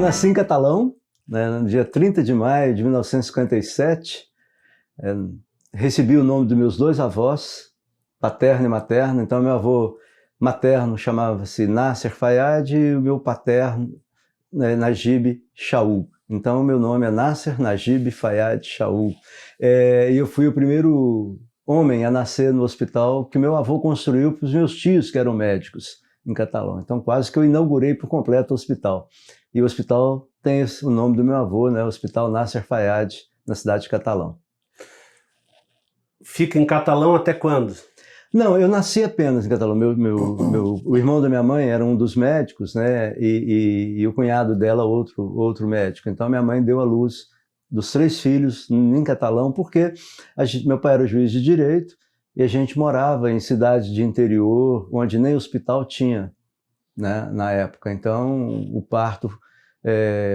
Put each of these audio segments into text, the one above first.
nasci em Catalão, né, no dia 30 de maio de 1957. Recebi o nome dos meus dois avós, paterno e materno. Então, meu avô materno chamava-se Nasser Fayad e o meu paterno, Najib Shaul. Então, meu nome é Nasser Najib Fayad Shaul. E eu fui o primeiro homem a nascer no hospital que meu avô construiu para os meus tios, que eram médicos em Catalão. Então, quase que eu inaugurei por completo o hospital. E o hospital tem o nome do meu avô, né? O Hospital Nasser Fayad, na cidade de Catalão. Fica em Catalão até quando? Não, eu nasci apenas em Catalão. O irmão da minha mãe era um dos médicos, né? E o cunhado dela, outro médico. Então, minha mãe deu à luz dos 3 filhos em Catalão, porque meu pai era juiz de direito e a gente morava em cidades de interior, onde nem hospital tinha, né, na época. Então, o parto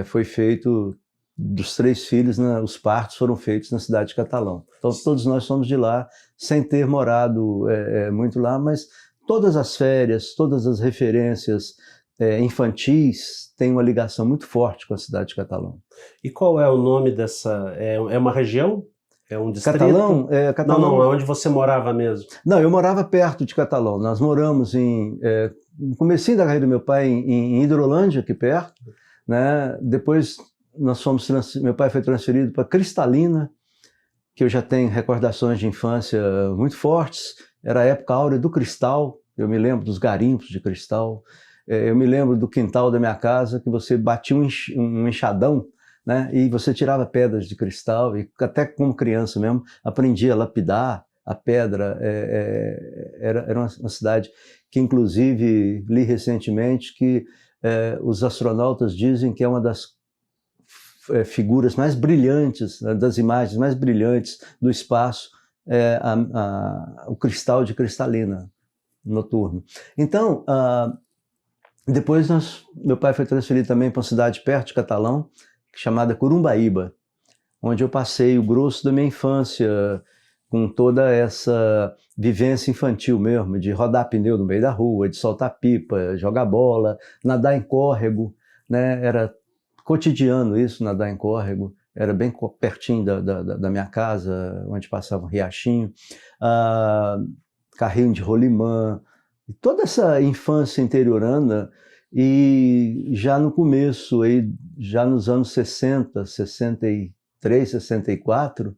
foi feito dos 3 filhos, né, os partos foram feitos na cidade de Catalão. Então, todos nós somos de lá, sem ter morado muito lá, mas todas as férias, todas as referências infantis têm uma ligação muito forte com a cidade de Catalão. E qual é o nome dessa... É uma região? É um distrito? Catalão? Não, é onde você morava mesmo. Não, eu morava perto de Catalão. Nós moramos no comecinho da carreira do meu pai, em Hidrolândia, aqui perto, né? Depois meu pai foi transferido para Cristalina, que eu já tenho recordações de infância muito fortes. Era a época áurea do cristal. Eu me lembro dos garimpos de cristal. Eu me lembro do quintal da minha casa, que você batia um enxadão, né? E você tirava pedras de cristal, e até como criança mesmo, aprendia a lapidar a pedra. Era uma cidade que, inclusive, li recentemente que os astronautas dizem que é uma das figuras mais brilhantes, das imagens mais brilhantes do espaço, o cristal de Cristalina noturno. Então, depois meu pai foi transferido também para uma cidade perto de Catalão, chamada Corumbaíba, onde eu passei o grosso da minha infância com toda essa vivência infantil mesmo, de rodar pneu no meio da rua, de soltar pipa, jogar bola, nadar em córrego, né? Era cotidiano isso, nadar em córrego. Era bem pertinho da minha casa, onde passava um riachinho, carrinho de rolimã, toda essa infância interiorana. E já no começo, já nos anos 60, 63, 64,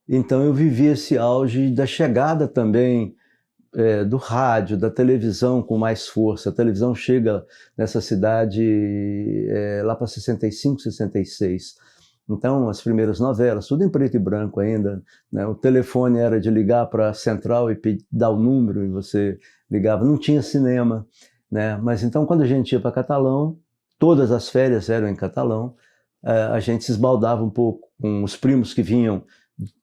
então eu vivi esse auge da chegada também do rádio, da televisão com mais força. A televisão chega nessa cidade lá para 65, 66. Então, as primeiras novelas, tudo em preto e branco ainda, né? O telefone era de ligar para a central e dar o número e você ligava. Não tinha cinema, né? Mas então, quando a gente ia para Catalão, todas as férias eram em Catalão, a gente se esbaldava um pouco com os primos que vinham,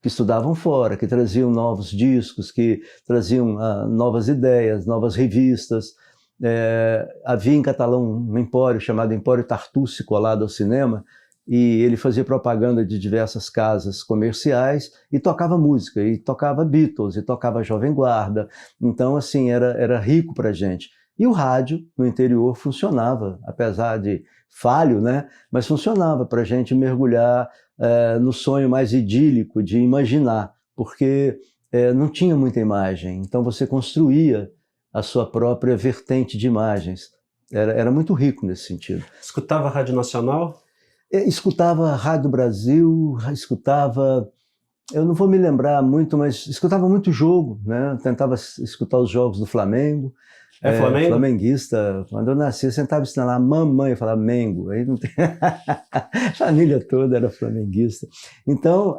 que estudavam fora, que traziam novos discos, que traziam novas ideias, novas revistas. Havia em Catalão um empório chamado Empório Tartucci, colado ao cinema, e ele fazia propaganda de diversas casas comerciais e tocava música, e tocava Beatles, e tocava Jovem Guarda. Então, assim, era rico para a gente. E o rádio no interior funcionava, apesar de falho, né? Mas funcionava para a gente mergulhar no sonho mais idílico de imaginar, porque não tinha muita imagem. Então você construía a sua própria vertente de imagens. Era muito rico nesse sentido. Escutava Rádio Nacional? Escutava Rádio Brasil, escutava... Eu não vou me lembrar muito, mas escutava muito jogo, né? Tentava escutar os jogos do Flamengo. Flamengo? Flamenguista. Quando eu nasci, eu sentava ensinando lá, mamãe, eu falava Mengo. Aí não tem... A família toda era flamenguista. Então,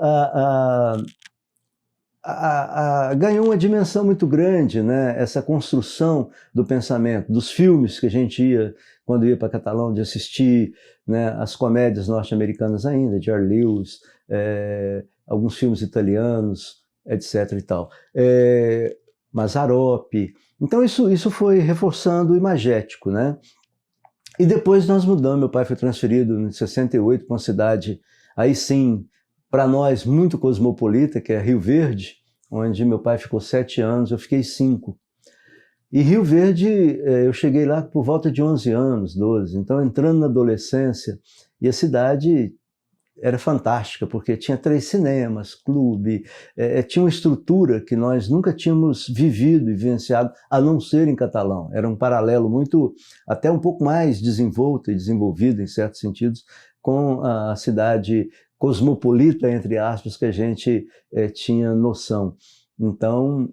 ganhou uma dimensão muito grande, né? Essa construção do pensamento, dos filmes que a gente ia, quando ia para Catalão, de assistir, né, as comédias norte-americanas ainda, Jerry Lewis, alguns filmes italianos, etc. e tal. Mazzaropi. Então isso foi reforçando o imagético, né? E depois nós mudamos, meu pai foi transferido em 68 para uma cidade, aí sim, para nós, muito cosmopolita, que é Rio Verde, onde meu pai ficou 7 anos, eu fiquei 5. E Rio Verde, eu cheguei lá por volta de 11 anos, 12, então entrando na adolescência, e a cidade era fantástica, porque tinha 3 cinemas, clube, tinha uma estrutura que nós nunca tínhamos vivido e vivenciado, a não ser em Catalão. Era um paralelo muito, até um pouco mais desenvolto e desenvolvido, em certos sentidos, com a cidade cosmopolita, entre aspas, que a gente tinha noção. Então,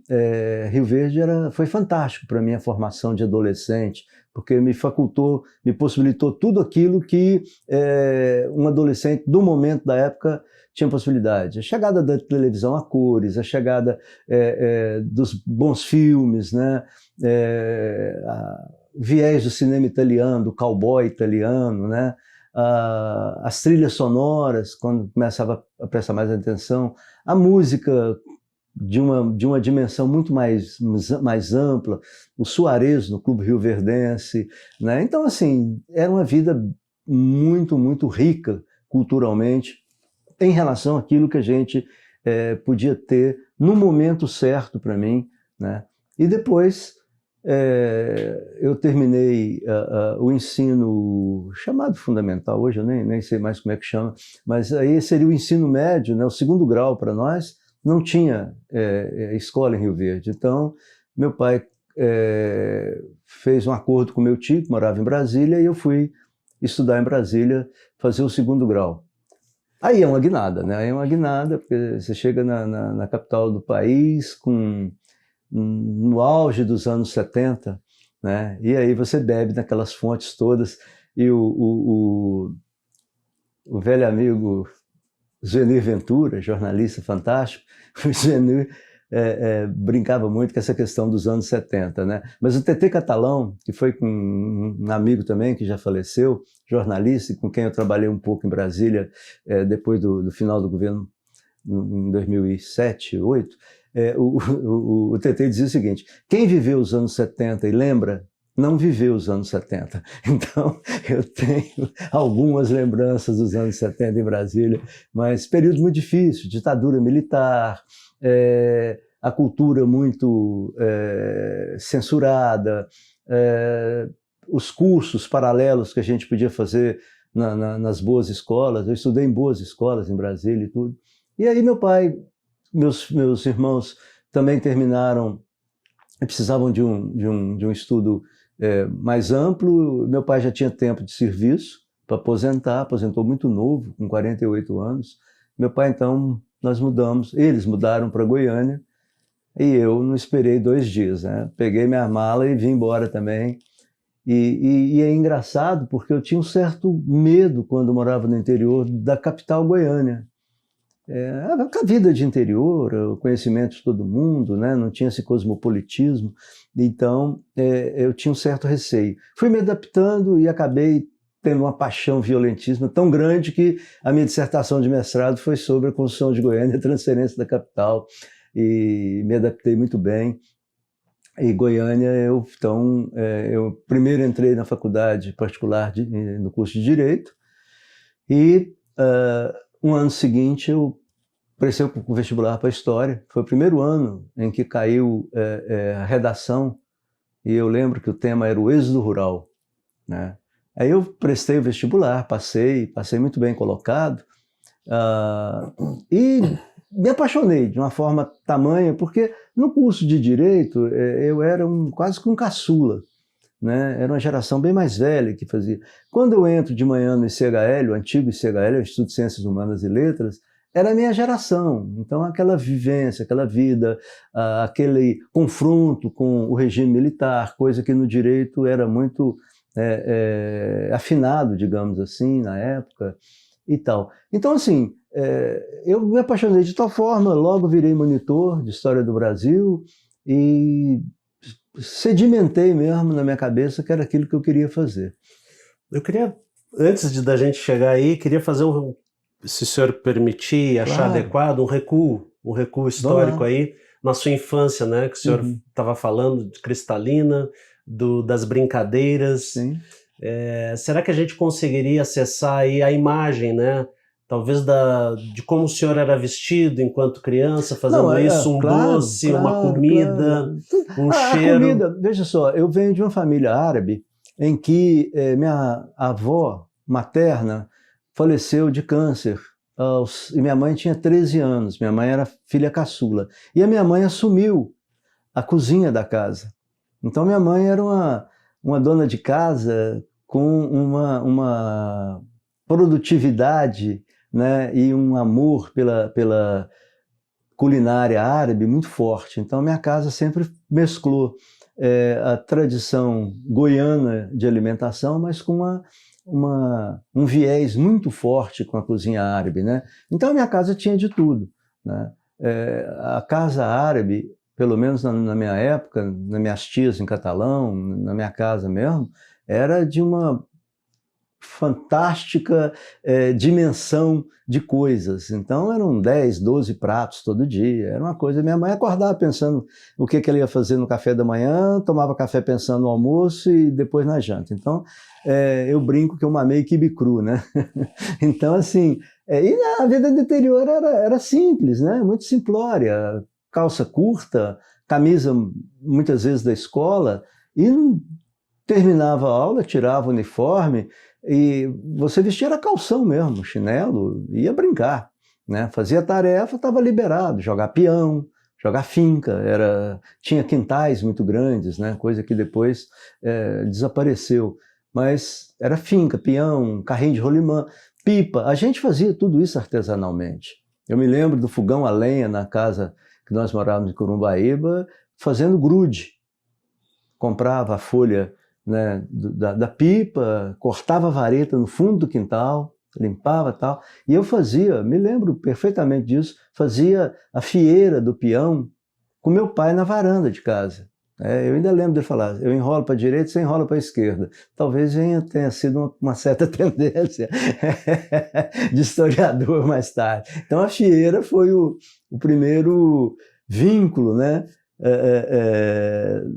Rio Verde foi fantástico para a minha formação de adolescente, porque me possibilitou tudo aquilo que um adolescente do momento da época tinha possibilidade. A chegada da televisão a cores, a chegada dos bons filmes, né? Viés do cinema italiano, do cowboy italiano, né? As trilhas sonoras, quando começava a prestar mais atenção, a música de uma dimensão muito mais ampla, o Suarez no Clube Rioverdense, né? Então, assim, era uma vida muito, muito rica culturalmente em relação àquilo que a gente podia ter no momento certo para mim, né? E depois eu terminei o ensino chamado fundamental, hoje eu nem sei mais como é que chama, mas aí seria o ensino médio, né? O segundo grau para nós. Não tinha escola em Rio Verde. Então, meu pai fez um acordo com meu tio, que morava em Brasília, e eu fui estudar em Brasília, fazer o segundo grau. Aí é uma guinada, né? Aí é uma guinada, porque você chega na capital do país, no auge dos anos 70, né? E aí você bebe naquelas fontes todas, e o velho amigo Zenir Ventura, jornalista fantástico, o Zenir brincava muito com essa questão dos anos 70, né? Mas o TT Catalão, que foi com um amigo também que já faleceu, jornalista, com quem eu trabalhei um pouco em Brasília depois do final do governo, em 2007, 2008, o TT dizia o seguinte: quem viveu os anos 70 e lembra, não viveu os anos 70. Então, eu tenho algumas lembranças dos anos 70 em Brasília, mas período muito difícil, ditadura militar, a cultura muito censurada, os cursos paralelos que a gente podia fazer nas boas escolas. Eu estudei em boas escolas em Brasília e tudo. E aí meu pai, meus irmãos também terminaram, precisavam de um estudo mais amplo. Meu pai já tinha tempo de serviço para aposentou muito novo, com 48 anos. Meu pai, então, eles mudaram para Goiânia, e eu não esperei 2 dias, né? Peguei minha mala e vim embora também. E é engraçado, porque eu tinha um certo medo, quando morava no interior, da capital Goiânia. A vida de interior, o conhecimento de todo mundo, né? Não tinha esse cosmopolitismo, então eu tinha um certo receio. Fui me adaptando e acabei tendo uma paixão violentíssima tão grande que a minha dissertação de mestrado foi sobre a construção de Goiânia, a transferência da capital, e me adaptei muito bem. E Goiânia, eu primeiro entrei na faculdade particular no curso de Direito, e um ano seguinte eu prestei o vestibular para História. Foi o primeiro ano em que caiu a redação, e eu lembro que o tema era o êxodo rural, né? Aí eu prestei o vestibular, passei muito bem colocado, e me apaixonei de uma forma tamanha, porque no curso de Direito eu era quase que um caçula, né? Era uma geração bem mais velha que fazia. Quando eu entro de manhã no ICHL, o antigo ICHL, o Instituto de Ciências Humanas e Letras, era a minha geração. Então aquela vivência, aquela vida, aquele confronto com o regime militar, coisa que no direito era muito afinado, digamos assim, na época e tal. Então, assim, eu me apaixonei de tal forma, logo virei monitor de História do Brasil e sedimentei mesmo na minha cabeça que era aquilo que eu queria fazer. Eu queria, antes da gente chegar aí, queria fazer se o senhor permitir, achar adequado, um recuo histórico aí, na sua infância, né, que o senhor estava falando de Cristalina, das brincadeiras. Sim. Será que a gente conseguiria acessar aí a imagem, né? talvez de como o senhor era vestido enquanto criança, fazendo isso, claro, doce, claro, uma comida, claro. cheiro. A comida, veja só, eu venho de uma família árabe em que minha avó materna faleceu de câncer e minha mãe tinha 13 anos, minha mãe era filha caçula. E a minha mãe assumiu a cozinha da casa. Então minha mãe era uma dona de casa com uma produtividade, né, e um amor pela culinária árabe muito forte. Então minha casa sempre mesclou a tradição goiana de alimentação, mas com um viés muito forte com a cozinha árabe, né? Então a minha casa tinha de tudo, né? A casa árabe, pelo menos na minha época, nas minhas tias em Catalão, na minha casa mesmo, era de uma fantástica dimensão de coisas. Então eram 10, 12 pratos todo dia, era uma coisa. Minha mãe acordava pensando o que ela ia fazer no café da manhã, tomava café pensando no almoço e depois na janta. Então eu brinco que eu mamei quibe cru, né? Então assim, e a vida do interior era simples, né? Muito simplória, calça curta, camisa muitas vezes da escola, e terminava a aula, tirava o uniforme, e você vestia era calção mesmo, chinelo, ia brincar, né? Fazia tarefa, estava liberado, jogar peão, jogar finca, tinha quintais muito grandes, né? Coisa que depois desapareceu, mas era finca, peão, carrinho de rolimã, pipa, a gente fazia tudo isso artesanalmente. Eu me lembro do fogão a lenha na casa que nós morávamos em Corumbaíba, fazendo grude, comprava a folha, né, da pipa, cortava a vareta no fundo do quintal, limpava tal, e eu fazia, me lembro perfeitamente disso, fazia a fieira do peão com meu pai na varanda de casa. Eu ainda lembro dele falar, eu enrolo para a direita, você enrola para a esquerda. Talvez tenha sido uma certa tendência de historiador mais tarde. Então a fieira foi o primeiro vínculo, né?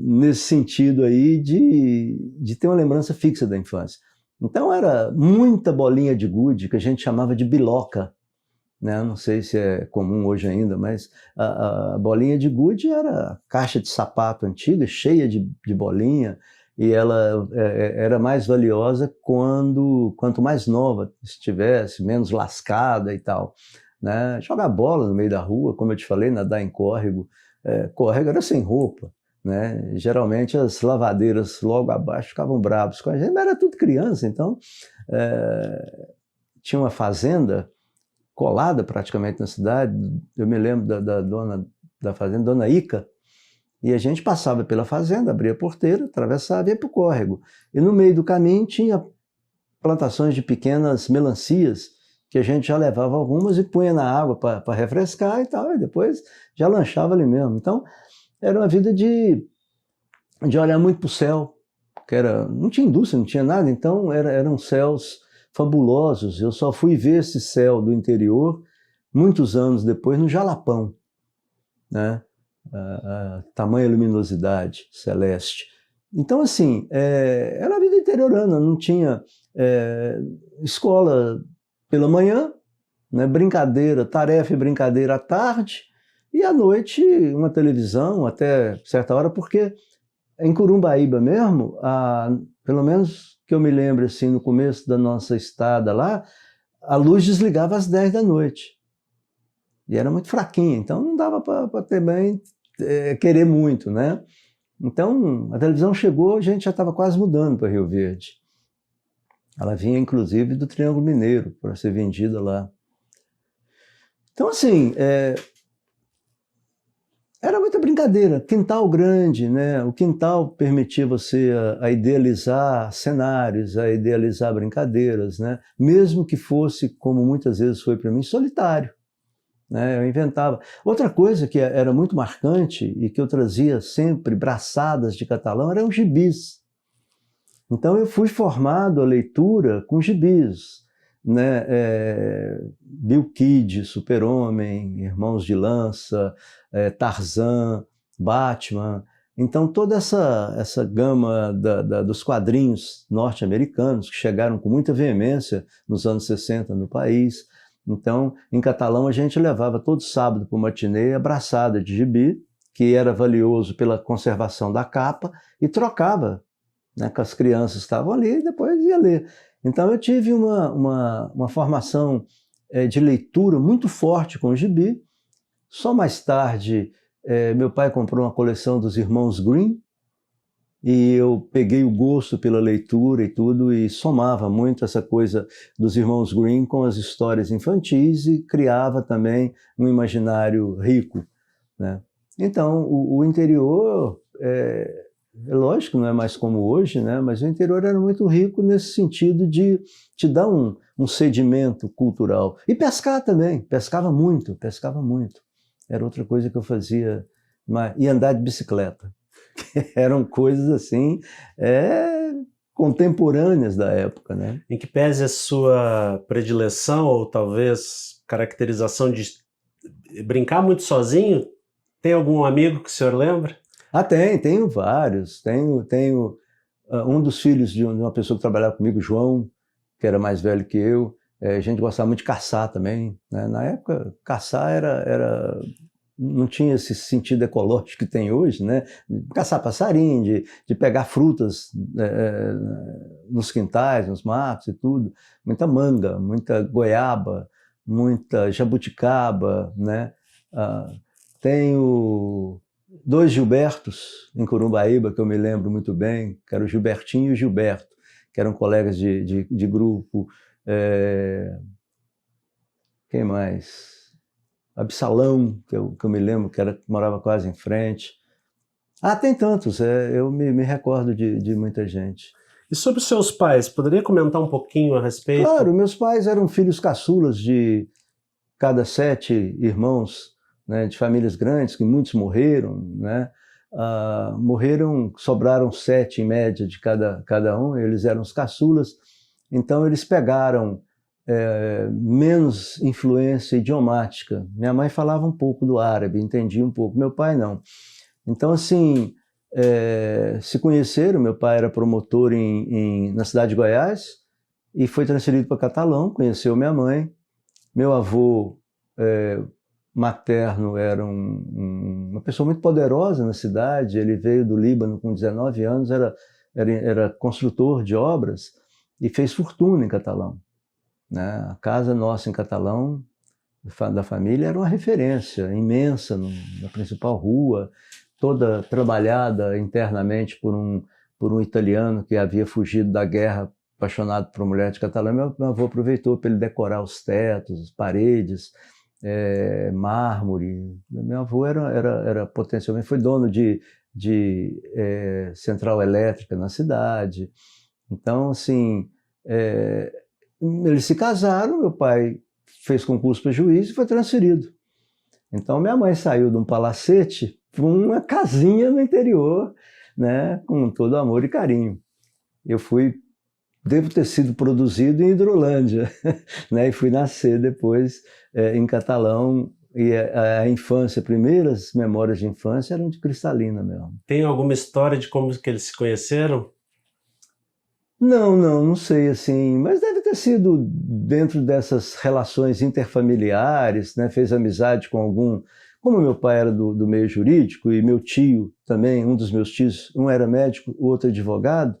Nesse sentido aí de ter uma lembrança fixa da infância. Então era muita bolinha de gude que a gente chamava de biloca, né? Não sei se é comum hoje ainda, mas a bolinha de gude era caixa de sapato antiga, cheia de bolinha, e ela era mais valiosa quanto mais nova estivesse, menos lascada e tal, né? Jogar bola no meio da rua, como eu te falei, nadar em córrego. Córrego era sem roupa, né? Geralmente as lavadeiras logo abaixo ficavam bravos com a gente, mas era tudo criança, então tinha uma fazenda colada praticamente na cidade. Eu me lembro da dona da fazenda, Dona Ica, e a gente passava pela fazenda, abria a porteira, atravessava e ia para o córrego. E no meio do caminho tinha plantações de pequenas melancias, que a gente já levava algumas e punha na água para refrescar e tal, e depois já lanchava ali mesmo. Então, era uma vida de olhar muito para o céu, que não tinha indústria, não tinha nada, então eram céus fabulosos. Eu só fui ver esse céu do interior muitos anos depois no Jalapão, né? A tamanha luminosidade celeste. Então, assim, era a vida interiorana, não tinha escola pela manhã, né, brincadeira, tarefa e brincadeira à tarde, e à noite uma televisão até certa hora, porque em Corumbaíba mesmo, pelo menos que eu me lembro assim, no começo da nossa estada lá, a luz desligava às 10 da noite. E era muito fraquinha, então não dava para também querer muito, né? Então a televisão chegou, a gente já estava quase mudando para Rio Verde. Ela vinha, inclusive, do Triângulo Mineiro, para ser vendida lá. Então, assim, era muita brincadeira. Quintal grande, né? O quintal permitia você a idealizar cenários, a idealizar brincadeiras, né? Mesmo que fosse, como muitas vezes foi para mim, solitário, né? Eu inventava. Outra coisa que era muito marcante e que eu trazia sempre braçadas de Catalão eram os gibis. Então eu fui formado a leitura com gibis, né? Bill Kidd, Super-Homem, Irmãos de Lança, Tarzan, Batman. Então toda essa gama dos quadrinhos norte-americanos que chegaram com muita veemência nos anos 60 no país, Então, em Catalão, a gente levava todo sábado para o matinê abraçada de gibi, que era valioso pela conservação da capa, e trocava, né, com as crianças que estavam ali e depois ia ler. Então, eu tive uma formação de leitura muito forte com o gibi. Só mais tarde, meu pai comprou uma coleção dos Irmãos Grimm, e eu peguei o gosto pela leitura e tudo, e somava muito essa coisa dos Irmãos Grimm com as histórias infantis e criava também um imaginário rico, né? Então, o interior, é lógico, não é mais como hoje, né? Mas o interior era muito rico nesse sentido de te dar um sedimento cultural. E pescar também, pescava muito. Era outra coisa que eu fazia, e andar de bicicleta. Eram coisas assim, contemporâneas da época, né? Em que pese a sua predileção, ou talvez caracterização de brincar muito sozinho, tem algum amigo que o senhor lembra? Tenho vários. Tenho um dos filhos de uma pessoa que trabalhava comigo, João, que era mais velho que eu. A gente gostava muito de caçar também, né? Na época, caçar não tinha esse sentido ecológico que tem hoje, né? Caçar passarinho, de pegar frutas nos quintais, nos matos e tudo. Muita manga, muita goiaba, muita jabuticaba, né? Tenho 2 Gilbertos em Corumbaíba, que eu me lembro muito bem, que eram o Gilbertinho e o Gilberto, que eram colegas de grupo. Quem mais? Absalão, que eu me lembro, que morava quase em frente. Tem tantos, eu me recordo de muita gente. E sobre os seus pais, poderia comentar um pouquinho a respeito? Claro, meus pais eram filhos caçulas de cada 7 irmãos, né, de famílias grandes, que muitos morreram, né? Sobraram 7 em média de cada um, eles eram os caçulas, então eles pegaram menos influência idiomática. Minha mãe falava um pouco do árabe, entendia um pouco, meu pai não. Então, assim, se conheceram, meu pai era promotor na cidade de Goiás e foi transferido para Catalão, conheceu minha mãe. Meu avô materno era uma pessoa muito poderosa na cidade, ele veio do Líbano com 19 anos, era construtor de obras e fez fortuna em Catalão, né? A casa nossa em Catalão, da família, era uma referência imensa na principal rua, toda trabalhada internamente por um italiano que havia fugido da guerra, apaixonado por uma mulher de Catalão. Meu avô aproveitou para ele decorar os tetos, as paredes, mármore. Meu avô era potencialmente, foi dono de central elétrica na cidade. Então, assim, eles se casaram, meu pai fez concurso para juiz e foi transferido. Então, minha mãe saiu de um palacete para uma casinha no interior, né, com todo amor e carinho. Devo ter sido produzido em Hidrolândia, né, e fui nascer depois em Catalão, e a infância, primeiras memórias de infância eram de Cristalina mesmo. Tem alguma história de como que eles se conheceram? Não sei assim, mas deve ter sido dentro dessas relações interfamiliares, né, fez amizade com como meu pai era do meio jurídico e meu tio também, um dos meus tios, um era médico, o outro advogado,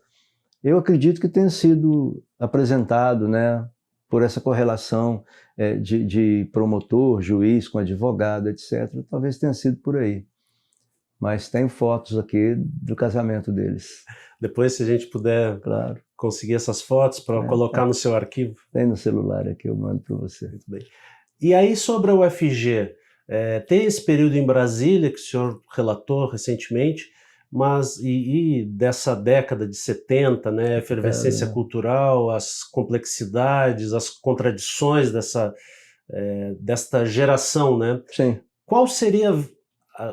eu acredito que tenha sido apresentado, né, por essa correlação de promotor, juiz com advogado, etc. Talvez tenha sido por aí. Mas tem fotos aqui do casamento deles. Depois, se a gente puder, claro, conseguir essas fotos para colocar no seu arquivo. Tem no celular aqui, eu mando para você. Muito bem. E aí, sobre a UFG, tem esse período em Brasília que o senhor relatou recentemente, mas e dessa década de 70, né, a efervescência cultural, as complexidades, as contradições desta geração, né? Sim. Qual seria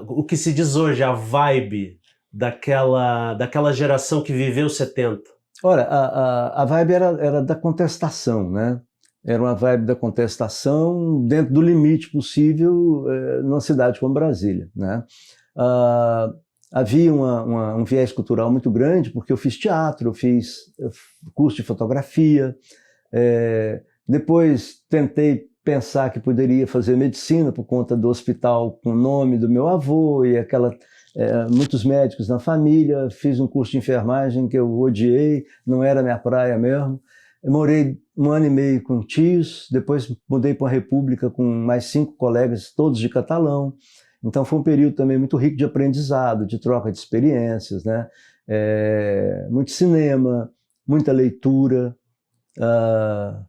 o que se diz hoje, a vibe daquela geração que viveu 70? Olha, a vibe era da contestação, né? Era uma vibe da contestação dentro do limite possível numa cidade como Brasília, né? Havia um viés cultural muito grande, porque eu fiz teatro, eu fiz curso de fotografia, depois tentei pensar que poderia fazer medicina por conta do hospital com o nome do meu avô e muitos médicos na família. Fiz um curso de enfermagem que eu odiei, não era minha praia mesmo. Eu morei 1 ano e meio com tios, depois mudei para uma república com mais 5 colegas, todos de catalão. Então foi um período também muito rico de aprendizado, de troca de experiências, né? Muito cinema, muita leitura,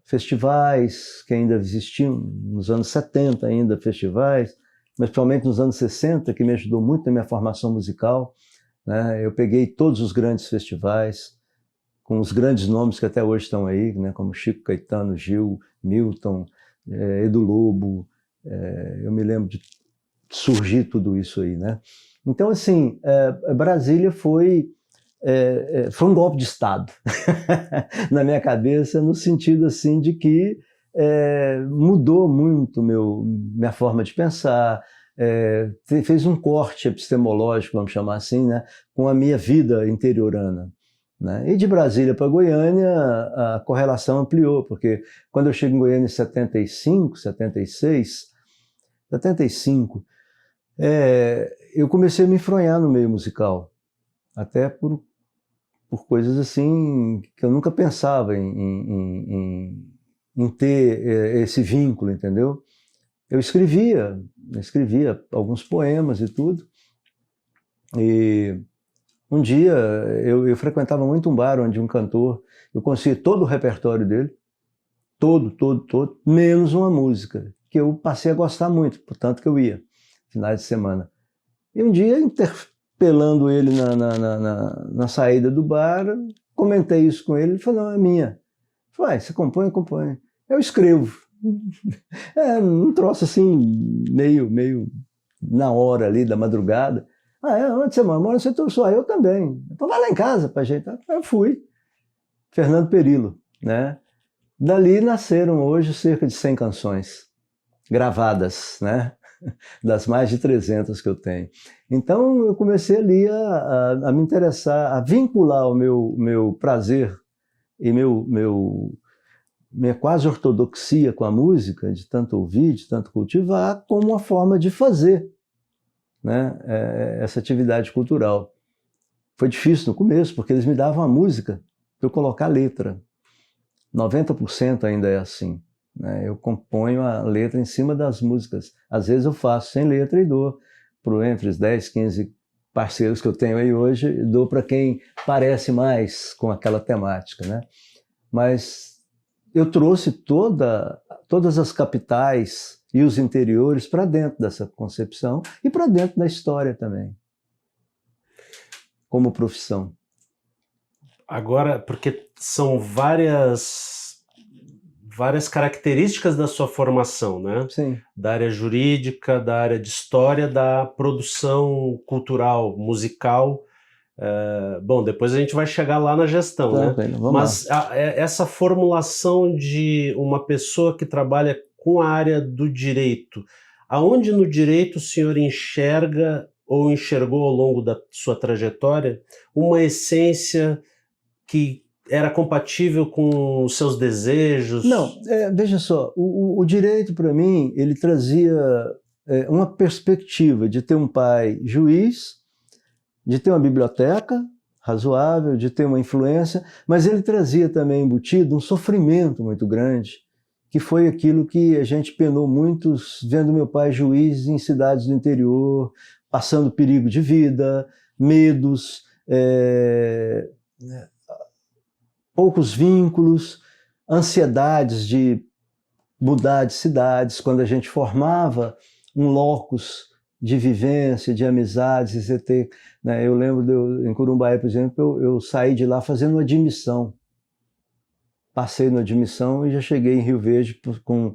festivais que ainda existiam nos anos 70 ainda, festivais, mas principalmente nos anos 60, que me ajudou muito na minha formação musical, né? Eu peguei todos os grandes festivais, com os grandes nomes que até hoje estão aí, né? Como Chico Caetano, Gil, Milton, Edu Lobo, eu me lembro de surgir tudo isso aí, né? Então, assim, Brasília foi um golpe de Estado na minha cabeça, no sentido assim de que mudou muito minha forma de pensar, fez um corte epistemológico, vamos chamar assim, né, com a minha vida interiorana, né? E de Brasília para Goiânia a correlação ampliou, porque quando eu chego em Goiânia em 75, 76, 75, eu comecei a me enfronhar no meio musical, até por coisas assim que eu nunca pensava em ter esse vínculo, entendeu? Eu escrevia alguns poemas e tudo, e um dia eu frequentava muito um bar onde um cantor, eu conhecia todo o repertório dele, todo, menos uma música, que eu passei a gostar muito, portanto que eu ia, finais de semana. E um dia, interpelando ele na saída do bar, comentei isso com ele, ele falou, não, é minha. Eu falei, você compõe? Compõe. Eu escrevo. Um troço assim, meio na hora ali da madrugada. Onde você mora? Mora no setor sul. Eu também. Então vai lá em casa para ajeitar. Eu fui. Fernando Perillo, né? Dali nasceram hoje cerca de 100 canções gravadas, né? Das mais de 300 que eu tenho. Então eu comecei ali a me interessar, a vincular o meu prazer e minha quase ortodoxia com a música, de tanto ouvir, de tanto cultivar, como uma forma de fazer, né, essa atividade cultural. Foi difícil no começo, porque eles me davam a música para eu colocar a letra. 90% ainda é assim, né? Eu componho a letra em cima das músicas. Às vezes eu faço sem letra e dou entre os 10, 15 parceiros que eu tenho aí hoje, dou para quem parece mais com aquela temática, né? Mas eu trouxe todas as capitais e os interiores para dentro dessa concepção e para dentro da história também, como profissão. Agora, porque são várias características da sua formação, né? Sim. Da área jurídica, da área de história, da produção cultural, musical. Bom, depois a gente vai chegar lá na gestão, né? Mas essa formulação de uma pessoa que trabalha com a área do direito, aonde no direito o senhor enxerga ou enxergou ao longo da sua trajetória uma essência que era compatível com os seus desejos? Não, veja só, o direito para mim, ele trazia uma perspectiva de ter um pai juiz, de ter uma biblioteca razoável, de ter uma influência, mas ele trazia também embutido um sofrimento muito grande, que foi aquilo que a gente penou muito vendo meu pai juiz em cidades do interior, passando perigo de vida, medos, poucos vínculos, ansiedades de mudar de cidades, quando a gente formava um locus de vivência, de amizades, né? Eu lembro, em Corumbaia, por exemplo, eu saí de lá fazendo uma admissão. Passei na admissão e já cheguei em Rio Verde com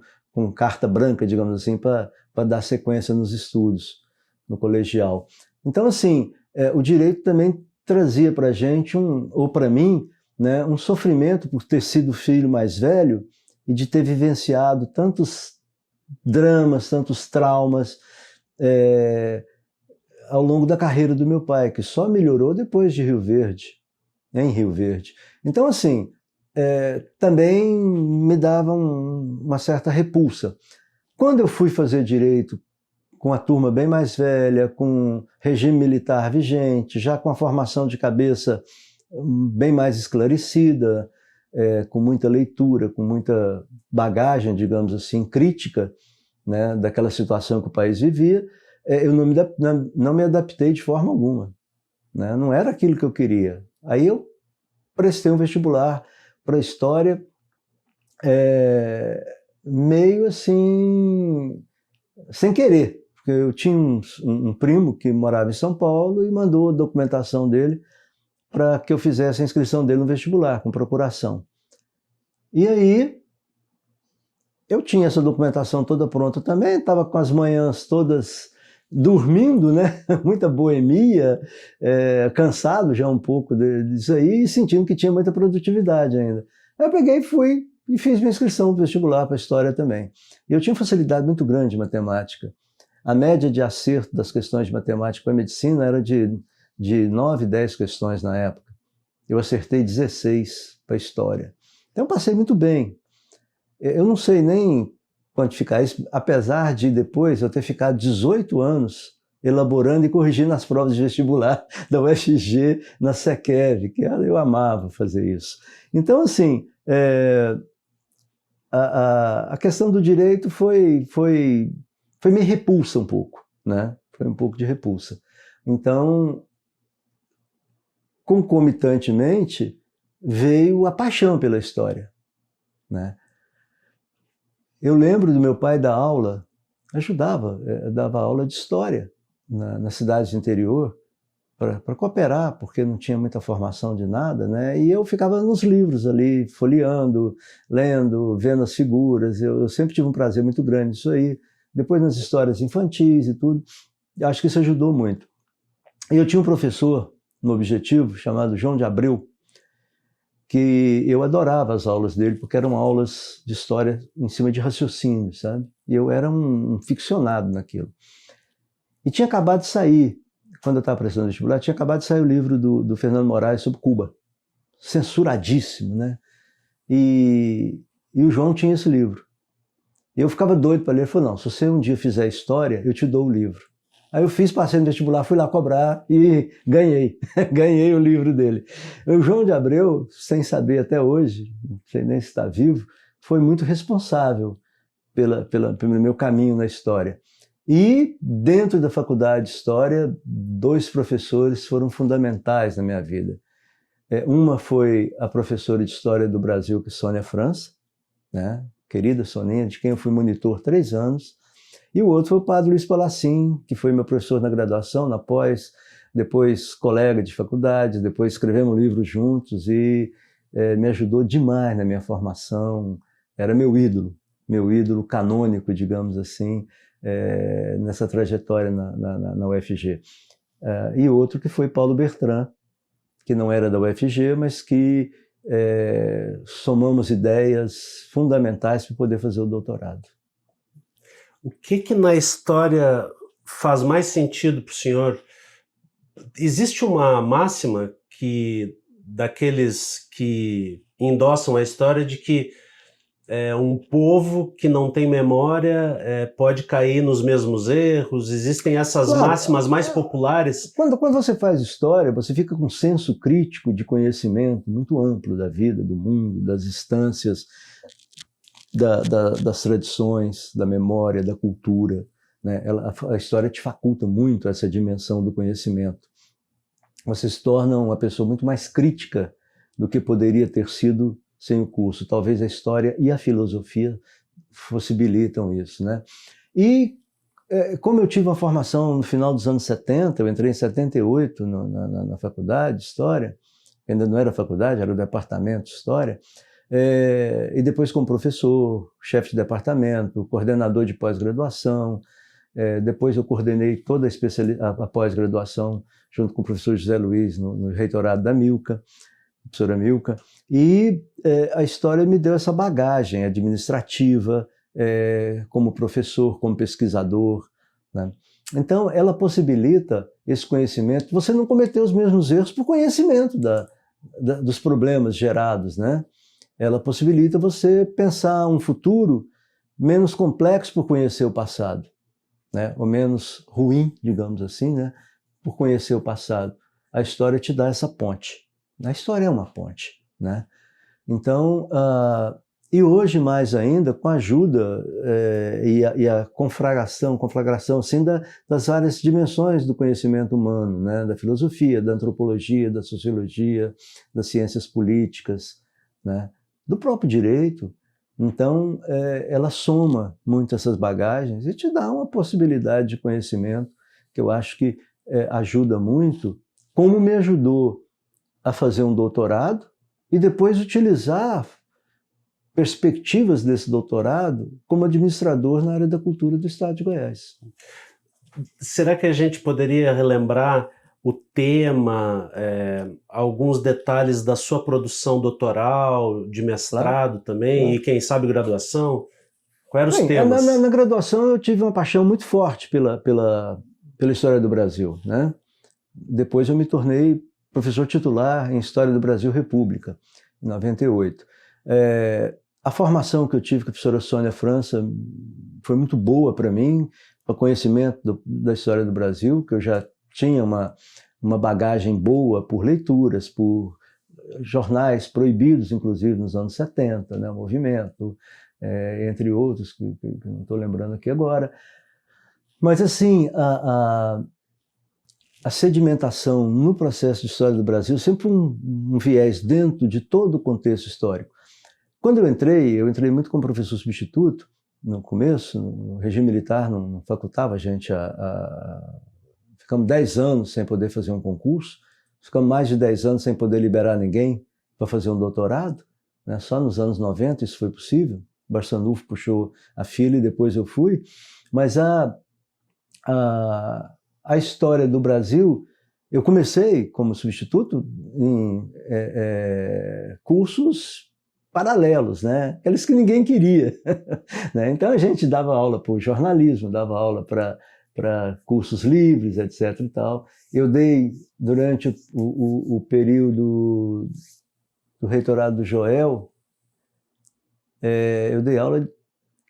carta branca, digamos assim, para dar sequência nos estudos, no colegial. Então, assim, o direito também trazia para a gente, ou para mim, né, um sofrimento por ter sido filho mais velho e de ter vivenciado tantos dramas, tantos traumas, ao longo da carreira do meu pai, que só melhorou depois de Rio Verde, em Rio Verde. Então, assim, também me dava uma certa repulsa. Quando eu fui fazer direito com a turma bem mais velha, com regime militar vigente, já com a formação de cabeça bem mais esclarecida, com muita leitura, com muita bagagem, digamos assim, crítica, né, daquela situação que o país vivia, eu não me adaptei de forma alguma, né? Não era aquilo que eu queria. Aí eu prestei um vestibular para História, meio assim, sem querer, porque eu tinha um primo que morava em São Paulo e mandou a documentação dele para que eu fizesse a inscrição dele no vestibular, com procuração. E aí, eu tinha essa documentação toda pronta também, estava com as manhãs todas dormindo, né? Muita boemia, cansado já um pouco disso aí, e sentindo que tinha muita produtividade ainda. Aí eu peguei e fui e fiz minha inscrição no vestibular para História também. E eu tinha facilidade muito grande em matemática. A média de acerto das questões de matemática para medicina era de 9, 10 questões na época. Eu acertei 16 para História. Então passei muito bem. Eu não sei nem quantificar isso, apesar de depois eu ter ficado 18 anos elaborando e corrigindo as provas de vestibular da UFG na SEQEV, que eu amava fazer isso. Então, assim, a questão do direito foi meio repulsa um pouco, né? Foi um pouco de repulsa. Então, concomitantemente, veio a paixão pela história, né? Eu lembro do meu pai dar aula, dava aula de história nas cidades do interior, para cooperar, porque não tinha muita formação de nada, né? E eu ficava nos livros ali, folheando, lendo, vendo as figuras. Eu sempre tive um prazer muito grande nisso aí. Depois nas histórias infantis e tudo, acho que isso ajudou muito. E eu tinha um professor no Objetivo, chamado João de Abreu, que eu adorava as aulas dele, porque eram aulas de história em cima de raciocínio, sabe? E eu era um ficcionado naquilo. E tinha acabado de sair, quando eu estava prestando vestibular, tinha acabado de sair o livro do Fernando Moraes sobre Cuba, censuradíssimo, né? E o João tinha esse livro. Eu ficava doido para ler, ele falou, não, se você um dia fizer história, eu te dou o livro. Aí eu fiz, passei no vestibular, fui lá cobrar e ganhei. Ganhei o livro dele. O João de Abreu, sem saber até hoje, não sei nem se está vivo, foi muito responsável pelo meu caminho na história. E dentro da faculdade de História, 2 professores foram fundamentais na minha vida. Uma foi a professora de História do Brasil, que é Sônia França, né? Querida Soninha, de quem eu fui monitor 3 anos. E o outro foi o padre Luiz Palacin, que foi meu professor na graduação, na pós, depois colega de faculdade, depois escrevemos um livro juntos e me ajudou demais na minha formação. Era meu ídolo canônico, digamos assim, nessa trajetória na UFG. E outro que foi Paulo Bertrand, que não era da UFG, mas que somamos ideias fundamentais para poder fazer o doutorado. O que na história faz mais sentido para o senhor? Existe uma máxima daqueles que endossam a história de que um povo que não tem memória pode cair nos mesmos erros? Existem essas máximas mais populares? Quando você faz história, você fica com um senso crítico de conhecimento muito amplo da vida, do mundo, das instâncias, das tradições, da memória, da cultura, né? A história te faculta muito essa dimensão do conhecimento. Você se torna uma pessoa muito mais crítica do que poderia ter sido sem o curso. Talvez a história e a filosofia possibilitam isso, né? E como eu tive uma formação no final dos anos 70, eu entrei em 78 na faculdade de História, ainda não era faculdade, era o departamento de História, e depois como professor, chefe de departamento, coordenador de pós-graduação, depois eu coordenei toda a pós-graduação junto com o professor José Luiz no reitorado da Milca, professora Milca, e a história me deu essa bagagem administrativa, como professor, como pesquisador, né? Então ela possibilita esse conhecimento, você não cometer os mesmos erros por conhecimento dos problemas gerados, né? ela possibilita você pensar um futuro menos complexo por conhecer o passado, né? Ou menos ruim, digamos assim, né? Por conhecer o passado. A história te dá essa ponte. A história é uma ponte, né? Então, e hoje mais ainda, com a ajuda e a conflagração assim, das várias dimensões do conhecimento humano, né? Da filosofia, da antropologia, da sociologia, das ciências políticas, né? Do próprio direito. Então, ela soma muito essas bagagens e te dá uma possibilidade de conhecimento que eu acho que ajuda muito, como me ajudou a fazer um doutorado e depois utilizar perspectivas desse doutorado como administrador na área da cultura do Estado de Goiás. Será que a gente poderia relembrar o tema, alguns detalhes da sua produção doutoral, de mestrado também, e quem sabe graduação? Quais eram os temas? Na graduação eu tive uma paixão muito forte pela história do Brasil, né? Depois eu me tornei professor titular em História do Brasil República, em 98. A formação que eu tive com a professora Sônia França foi muito boa para mim, o conhecimento da história do Brasil, que eu já tinha uma bagagem boa por leituras, por jornais proibidos, inclusive nos anos 70, né, Movimento, entre outros, que não estou lembrando aqui agora. Mas, assim, a sedimentação no processo de história do Brasil sempre um viés dentro de todo o contexto histórico. Quando eu entrei muito como professor substituto, no começo, no regime militar, não facultava a gente Ficamos 10 anos sem poder fazer um concurso, ficamos mais de 10 anos sem poder liberar ninguém para fazer um doutorado, né? Só nos anos 90 isso foi possível. Barçanufo puxou a fila e depois eu fui. Mas a história do Brasil, eu comecei como substituto em cursos paralelos, né? Aqueles que ninguém queria. Né? Então a gente dava aula para o jornalismo, dava aula para cursos livres, etc. e tal. Eu dei, durante o período do reitorado do Joel, eu dei aula,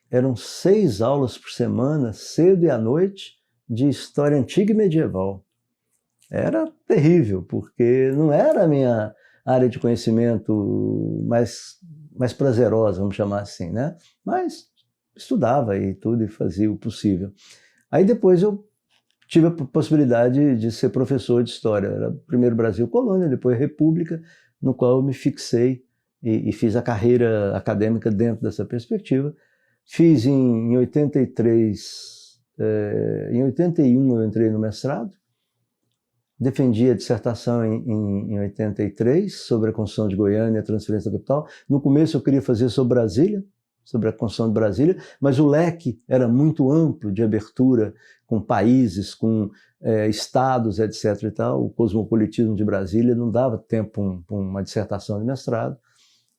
eram 6 aulas por semana, cedo e à noite, de história antiga e medieval. Era terrível, porque não era a minha área de conhecimento mais prazerosa, vamos chamar assim, né? Mas estudava e tudo e fazia o possível. Aí depois eu tive a possibilidade de ser professor de história. Era primeiro Brasil Colônia, depois República, no qual eu me fixei e fiz a carreira acadêmica dentro dessa perspectiva. Fiz em 83, em 81 eu entrei no mestrado, defendi a dissertação em 83 sobre a construção de Goiânia e a transferência da capital. No começo eu queria fazer sobre Brasília, sobre a construção de Brasília, mas o leque era muito amplo de abertura com países, com estados, etc. e tal. O cosmopolitismo de Brasília não dava tempo para uma dissertação de mestrado.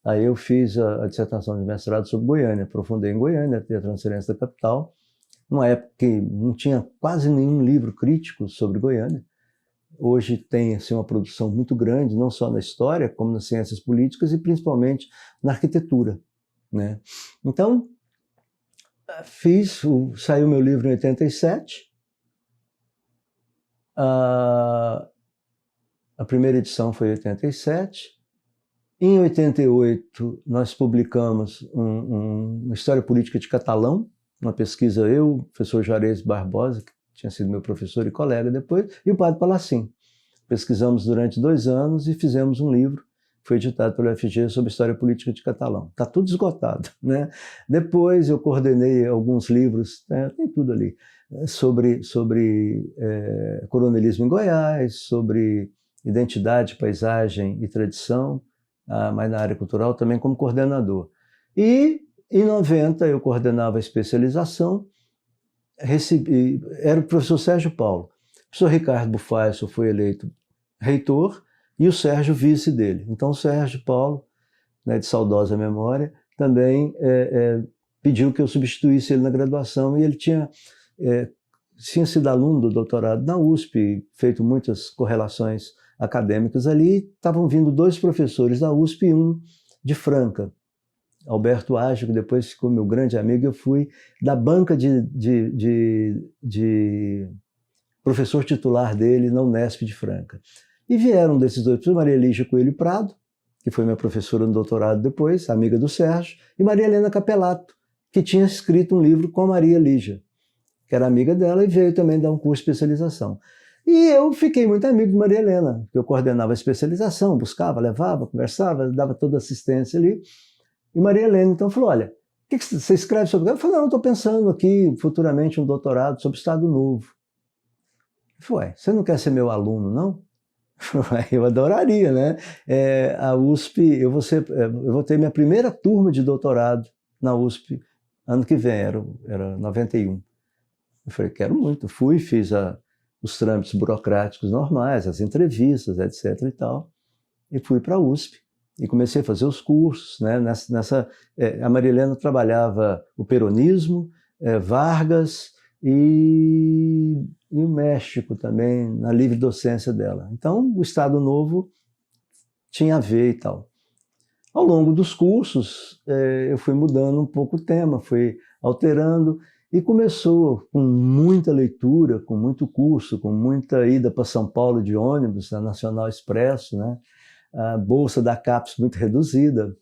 Aí eu fiz a dissertação de mestrado sobre Goiânia, aprofundei em Goiânia, a transferência da capital, numa época que não tinha quase nenhum livro crítico sobre Goiânia. Hoje tem assim, uma produção muito grande, não só na história, como nas ciências políticas e principalmente na arquitetura, né? Então, saiu meu livro em 87, a primeira edição foi em 87, em 88 nós publicamos uma história política de Catalão, uma pesquisa eu, o professor Juarez Barbosa, que tinha sido meu professor e colega depois, e o padre Palacim. Pesquisamos durante 2 anos e fizemos um livro foi editado pelo FG sobre história política de Catalão. Está tudo esgotado, né? Depois eu coordenei alguns livros, tem tudo ali, sobre coronelismo em Goiás, sobre identidade, paisagem e tradição, mas na área cultural também como coordenador. E em 90 eu coordenava a especialização, era o professor Sérgio Paulo. O professor Ricardo Bufasso foi eleito reitor, e o Sérgio vice dele. Então o Sérgio Paulo, né, de saudosa memória, também pediu que eu substituísse ele na graduação, e ele tinha sido aluno do doutorado na USP, feito muitas correlações acadêmicas ali. Estavam vindo 2 professores da USP e um de Franca, Alberto Ágio, que depois ficou meu grande amigo, eu fui da banca de professor titular dele na Unesp de Franca. E vieram desses dois, Maria Lígia Coelho Prado, que foi minha professora no doutorado depois, amiga do Sérgio, e Maria Helena Capelato, que tinha escrito um livro com a Maria Lígia, que era amiga dela e veio também dar um curso de especialização. E eu fiquei muito amigo de Maria Helena, porque eu coordenava a especialização, buscava, levava, conversava, dava toda assistência ali. E Maria Helena então falou, olha, o que você escreve sobre... Eu falei, não, eu estou pensando aqui futuramente um doutorado sobre Estado Novo. Eu falei, você não quer ser meu aluno, não? Eu adoraria, né? A USP, eu vou ter minha primeira turma de doutorado na USP ano que vem, era 91. Eu falei, quero muito. Fui, fiz os trâmites burocráticos normais, as entrevistas, etc. e tal, e fui para a USP. E comecei a fazer os cursos, né? A Maria Helena trabalhava o peronismo, Vargas e o México também, na livre docência dela. Então, o Estado Novo tinha a ver e tal. Ao longo dos cursos, eu fui mudando um pouco o tema, fui alterando, e começou com muita leitura, com muito curso, com muita ida para São Paulo de ônibus, na Nacional Expresso, né? A bolsa da CAPES muito reduzida,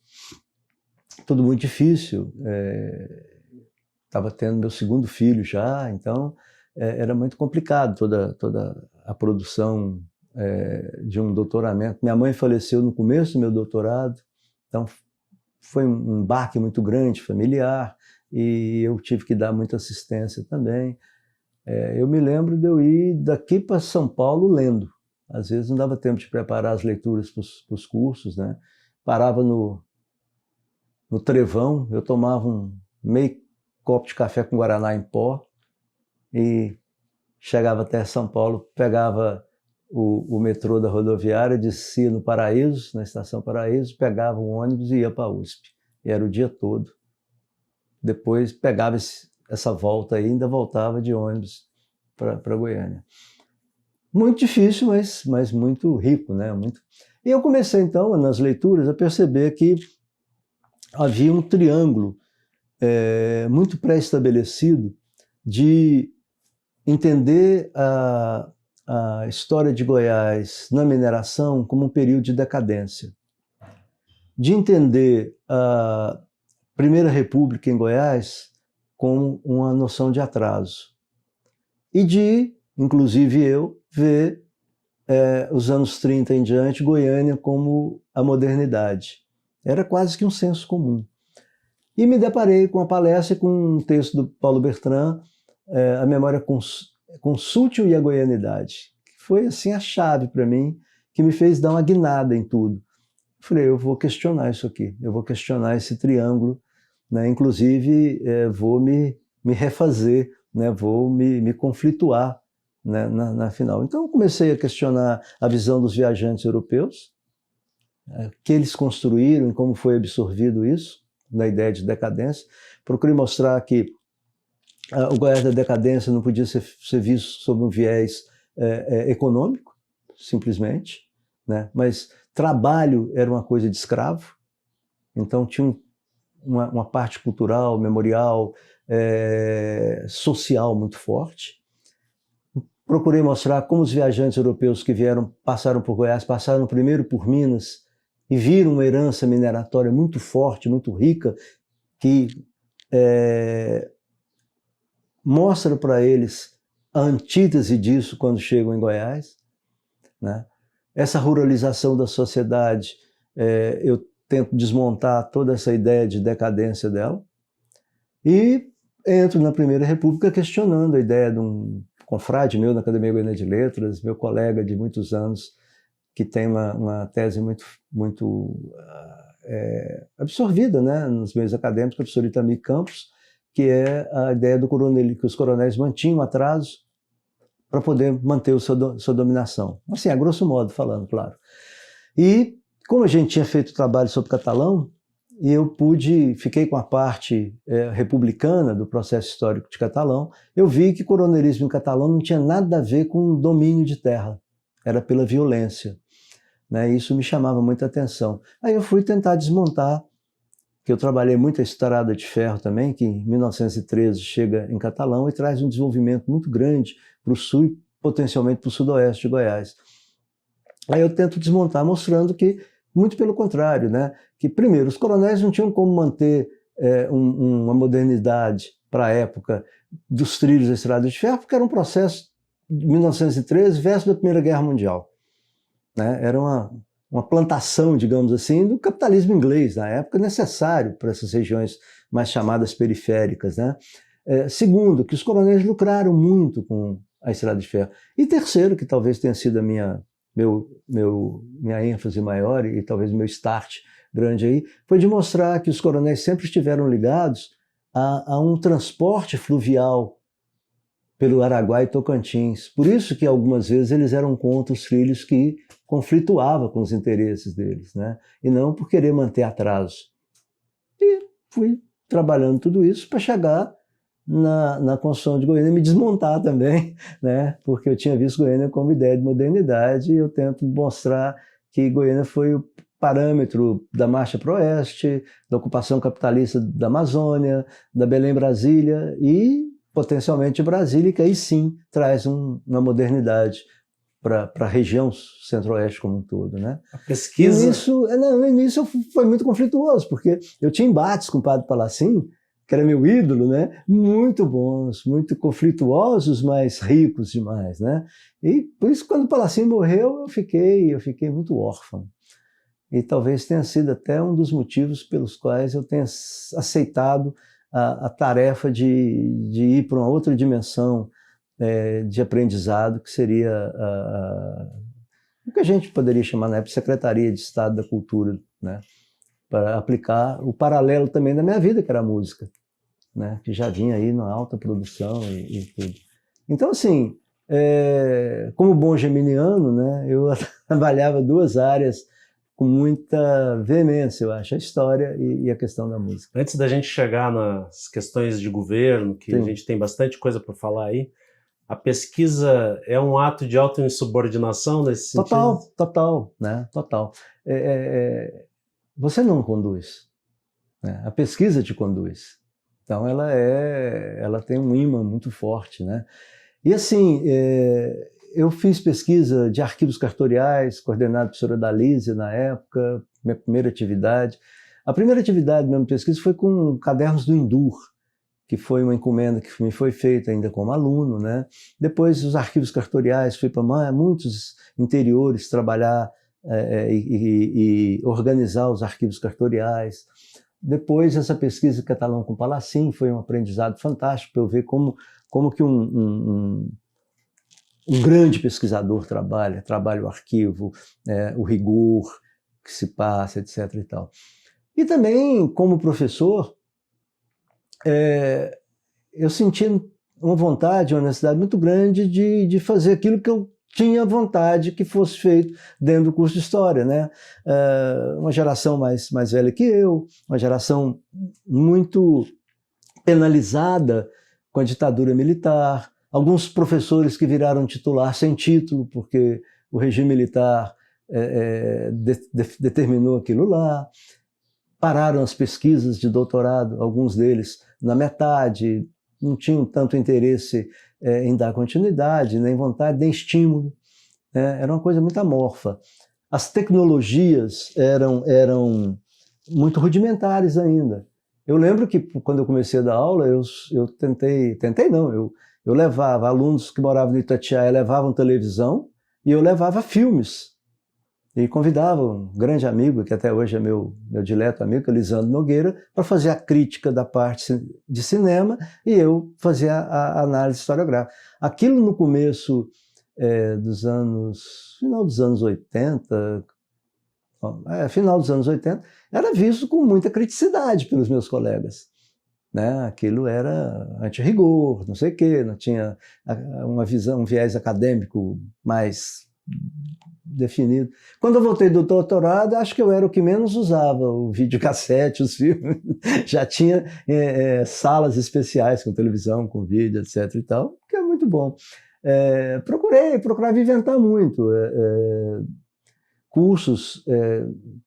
tudo muito difícil. Estava tendo meu segundo filho já, então era muito complicado toda a produção de um doutoramento. Minha mãe faleceu no começo do meu doutorado, então foi um baque muito grande, familiar, e eu tive que dar muita assistência também. Eu me lembro de eu ir daqui para São Paulo lendo. Às vezes não dava tempo de preparar as leituras para os cursos, né? Parava no Trevão, eu tomava meio copo de café com guaraná em pó e chegava até São Paulo, pegava o metrô da rodoviária, descia no Paraíso, na Estação Paraíso, pegava um ônibus e ia para a USP. E era o dia todo. Depois pegava essa volta aí, ainda voltava de ônibus para Goiânia. Muito difícil, mas muito rico, né? E eu comecei então, nas leituras, a perceber que havia um triângulo muito pré-estabelecido de entender a história de Goiás na mineração como um período de decadência, de entender a Primeira República em Goiás como uma noção de atraso, e de, inclusive eu, ver os anos 30 em diante Goiânia como a modernidade. Era quase que um senso comum. E me deparei com a palestra e com um texto do Paulo Bertrand, A Memória Consútil e a Goianidade, que foi assim a chave para mim, que me fez dar uma guinada em tudo. Falei, eu vou questionar isso aqui, eu vou questionar esse triângulo, né? Inclusive vou me refazer, né? Vou me conflituar, né? na final. Então eu comecei a questionar a visão dos viajantes europeus, que eles construíram e como foi absorvido isso, na ideia de decadência. Procurei mostrar que o Goiás da decadência não podia ser visto sob um viés econômico, simplesmente, né? Mas trabalho era uma coisa de escravo, então tinha uma parte cultural, memorial, social muito forte. Procurei mostrar como os viajantes europeus que passaram por Goiás, passaram primeiro por Minas e viram uma herança mineratória muito forte, muito rica, que mostra para eles a antítese disso quando chegam em Goiás, né? Essa ruralização da sociedade, eu tento desmontar toda essa ideia de decadência dela e entro na Primeira República questionando a ideia de um confrade meu na Academia Goiana de Letras, meu colega de muitos anos, que tem uma tese muito absorvida, né, nos meios acadêmicos, o professor Itamir Campos, que é a ideia que os coronéis mantinham atraso para poder manter sua dominação. Assim, a grosso modo falando, claro. E como a gente tinha feito trabalho sobre catalão, eu fiquei com a parte republicana do processo histórico de catalão, eu vi que o coronelismo em catalão não tinha nada a ver com domínio de terra, era pela violência, né? Isso me chamava muita atenção. Aí eu fui tentar desmontar, que eu trabalhei muito a Estrada de Ferro também, que em 1913 chega em Catalão e traz um desenvolvimento muito grande para o sul e potencialmente para o sudoeste de Goiás. Aí eu tento desmontar mostrando que, muito pelo contrário, né? Que primeiro, os coronéis não tinham como manter uma modernidade para a época dos trilhos da Estrada de Ferro, porque era um processo de 1913, véspera da Primeira Guerra Mundial. Né? Era uma plantação, digamos assim, do capitalismo inglês, na época, necessário para essas regiões mais chamadas periféricas. Né? Segundo, que os coronéis lucraram muito com a Estrada de Ferro. E terceiro, que talvez tenha sido a minha ênfase maior e talvez meu start grande aí, foi de mostrar que os coronéis sempre estiveram ligados a um transporte fluvial pelo Araguaia e Tocantins. Por isso que algumas vezes eles eram contra os trilhos que conflituava com os interesses deles, né? E não por querer manter atraso. E fui trabalhando tudo isso para chegar na construção de Goiânia e me desmontar também, né? Porque eu tinha visto Goiânia como ideia de modernidade e eu tento mostrar que Goiânia foi o parâmetro da marcha para o oeste, da ocupação capitalista da Amazônia, da Belém-Brasília e potencialmente Brasília, que aí sim traz uma modernidade para a região centro-oeste como um todo. Né? A pesquisa... No início foi muito conflituoso, porque eu tinha embates com o padre Palacim, que era meu ídolo, né? Muito bons, muito conflituosos, mas ricos demais. Né? E por isso, quando o Palacim morreu, eu fiquei muito órfão. E talvez tenha sido até um dos motivos pelos quais eu tenha aceitado a tarefa de ir para uma outra dimensão de aprendizado, que seria o que a gente poderia chamar na época de Secretaria de Estado da Cultura, né? Para aplicar o paralelo também da minha vida, que era a música, né? Que já vinha aí na alta produção e tudo. Então, assim, como bom geminiano, né, eu trabalhava duas áreas com muita veemência, eu acho, a história e a questão da música. Antes da gente chegar nas questões de governo, que Sim. A gente tem bastante coisa para falar aí, a pesquisa é um ato de autoinsubordinação nesse sentido? Total, né? Total. Você não conduz, né? A pesquisa te conduz. Então ela tem um imã muito forte, né? E assim, eu fiz pesquisa de arquivos cartoriais, coordenado pela professora Dalísia na época, minha primeira atividade. A primeira atividade mesmo de pesquisa foi com cadernos do Indur, que foi uma encomenda que me foi feita ainda como aluno, né? Depois os arquivos cartoriais, fui para muitos interiores trabalhar e organizar os arquivos cartoriais. Depois essa pesquisa Catalão com Palacim foi um aprendizado fantástico para eu ver como que um grande pesquisador trabalha o arquivo, o rigor que se passa, etc. e tal. E também, como professor, eu senti uma vontade, uma necessidade muito grande de fazer aquilo que eu tinha vontade que fosse feito dentro do curso de História, né? Uma geração mais velha que eu, uma geração muito penalizada com a ditadura militar, alguns professores que viraram titular sem título, porque o regime militar determinou aquilo lá, pararam as pesquisas de doutorado, alguns deles na metade, não tinham tanto interesse em dar continuidade, nem vontade, nem estímulo. Era uma coisa muito amorfa. As tecnologias eram muito rudimentares ainda. Eu lembro que quando eu comecei a dar aula, eu levava alunos que moravam no Itatiaia, levavam televisão e eu levava filmes. E convidava um grande amigo, que até hoje é meu dileto amigo, que é Lisandro Nogueira, para fazer a crítica da parte de cinema e eu fazia a análise historiográfica. Aquilo no começo final dos anos 80, era visto com muita criticidade pelos meus colegas. Né? Aquilo era anti-rigor, não sei o quê, não tinha um viés acadêmico mais definido. Quando eu voltei do doutorado, acho que eu era o que menos usava o videocassete, os filmes. Já tinha salas especiais com televisão, com vídeo, etc. e tal, que é muito bom. Procurava inventar muito. Cursos,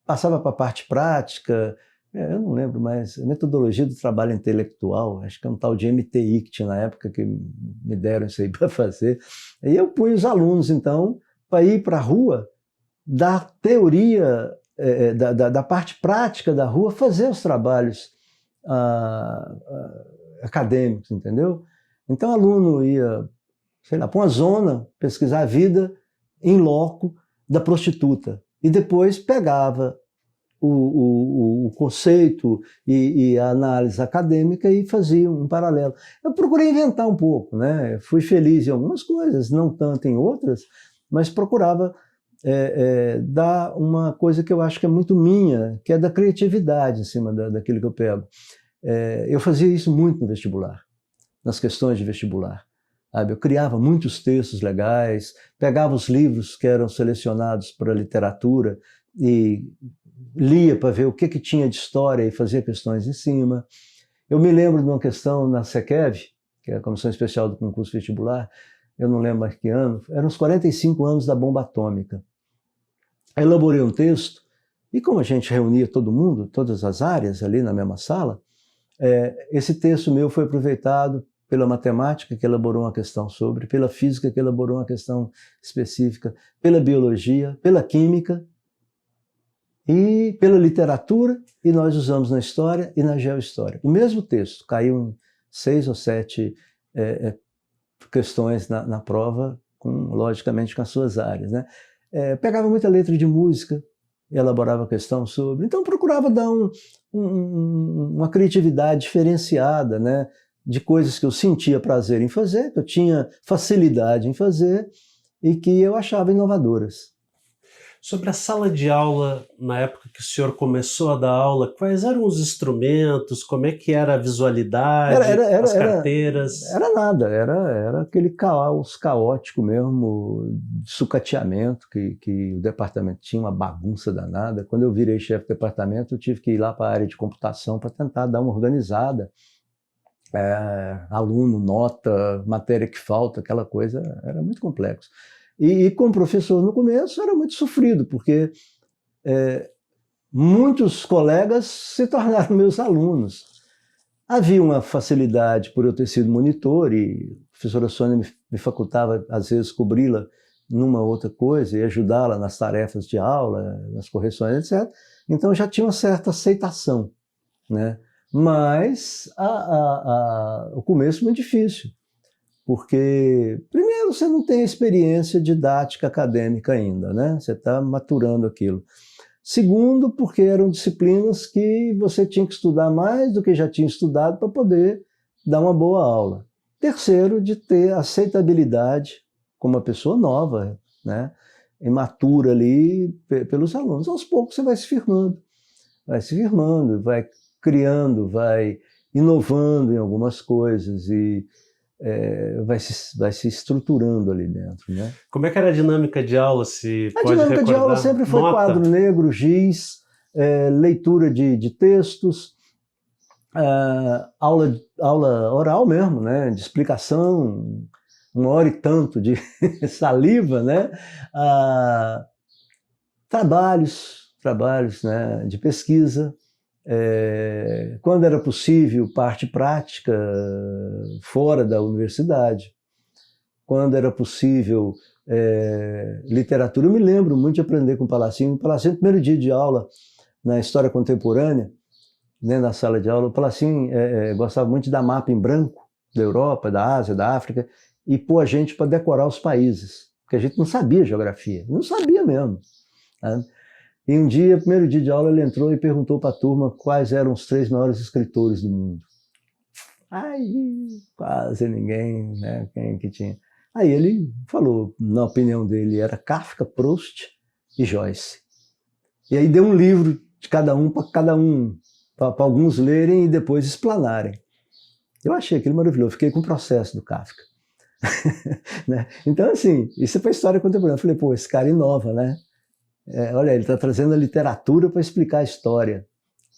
passava para a parte prática, eu não lembro mais, metodologia do trabalho intelectual, acho que é um tal de MTI que tinha na época que me deram isso aí para fazer. E eu punha os alunos, então, para ir para a rua, da teoria, da parte prática da rua, fazer os trabalhos acadêmicos, entendeu? Então o aluno ia, sei lá, para uma zona, pesquisar a vida em loco da prostituta, e depois pegava o conceito e a análise acadêmica e fazia um paralelo. Eu procurei inventar um pouco, né? Fui feliz em algumas coisas, não tanto em outras, mas procurava dar uma coisa que eu acho que é muito minha, que é da criatividade em cima daquilo que eu pego. Eu fazia isso muito no vestibular, nas questões de vestibular. Sabe? Eu criava muitos textos legais, pegava os livros que eram selecionados para literatura e lia para ver o que tinha de história e fazia questões em cima. Eu me lembro de uma questão na SEQEV, que é a Comissão Especial do Concurso Vestibular, eu não lembro mais que ano, eram os 45 anos da bomba atômica. Eu elaborei um texto, e como a gente reunia todo mundo, todas as áreas ali na mesma sala, esse texto meu foi aproveitado pela matemática, que elaborou uma questão sobre, pela física, que elaborou uma questão específica, pela biologia, pela química, e pela literatura, e nós usamos na história e na geohistória. O mesmo texto caiu em 6 ou 7 questões na prova, logicamente com as suas áreas, né? Pegava muita letra de música, elaborava questão sobre, então procurava dar uma criatividade diferenciada, né? De coisas que eu sentia prazer em fazer, que eu tinha facilidade em fazer e que eu achava inovadoras. Sobre a sala de aula, na época que o senhor começou a dar aula, quais eram os instrumentos, como é que era a visualidade, as carteiras? Era nada, era aquele caos caótico mesmo, de sucateamento, que o departamento tinha uma bagunça danada. Quando eu virei chefe do departamento, eu tive que ir lá para a área de computação para tentar dar uma organizada. Aluno, nota, matéria que falta, aquela coisa, era muito complexo. E como professor no começo era muito sofrido, porque muitos colegas se tornaram meus alunos. Havia uma facilidade por eu ter sido monitor e a professora Sônia me facultava, às vezes, cobri-la numa outra coisa e ajudá-la nas tarefas de aula, nas correções, etc. Então já tinha uma certa aceitação, né? Mas o começo é muito difícil. Porque, primeiro, você não tem experiência didática acadêmica ainda, né? Você está maturando aquilo. Segundo, porque eram disciplinas que você tinha que estudar mais do que já tinha estudado para poder dar uma boa aula. Terceiro, de ter aceitabilidade como uma pessoa nova, né? Imatura ali pelos alunos. Aos poucos você vai se firmando, vai criando, vai inovando em algumas coisas e vai se estruturando ali dentro, né? Como é que era a dinâmica de aula? A dinâmica de aula sempre foi quadro negro, giz, leitura de textos, aula oral mesmo, né? De explicação, 1 hora e tanto de saliva, né? Trabalhos, né? De pesquisa. Quando era possível, parte prática fora da universidade. Quando era possível, literatura. Eu me lembro muito de aprender com o Palacinho. O Palacinho, no primeiro dia de aula na História Contemporânea, dentro da sala de aula, o Palacinho gostava muito de dar mapa em branco da Europa, da Ásia, da África, e pôr a gente para decorar os países, porque a gente não sabia geografia, não sabia mesmo, né? E um dia, primeiro dia de aula, ele entrou e perguntou para a turma quais eram os 3 maiores escritores do mundo. Aí, quase ninguém, né? Quem que tinha? Aí ele falou, na opinião dele, era Kafka, Proust e Joyce. E aí deu um livro de cada um, para alguns lerem e depois explanarem. Eu achei aquilo maravilhoso, fiquei com o processo do Kafka. Né? Então, assim, isso é para a história contemporânea. Eu falei, pô, esse cara inova, né? Olha, ele está trazendo a literatura para explicar a história.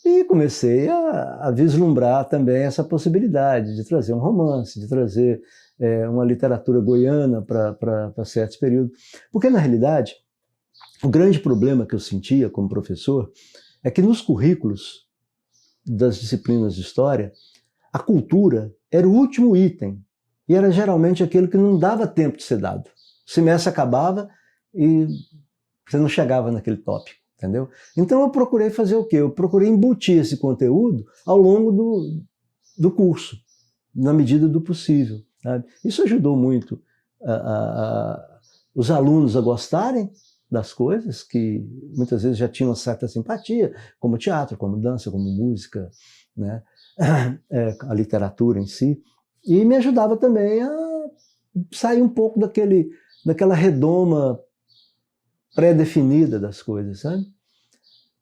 E comecei a vislumbrar também essa possibilidade de trazer um romance, de trazer uma literatura goiana para certos períodos. Porque, na realidade, o grande problema que eu sentia como professor é que nos currículos das disciplinas de história, a cultura era o último item e era geralmente aquele que não dava tempo de ser dado. O semestre acabava e você não chegava naquele tópico, entendeu? Então eu procurei fazer o quê? Eu procurei embutir esse conteúdo ao longo do curso, na medida do possível, sabe? Isso ajudou muito os alunos a gostarem das coisas que muitas vezes já tinham uma certa simpatia, como teatro, como dança, como música, né? A literatura em si, e me ajudava também a sair um pouco daquela redoma pré-definida das coisas, sabe?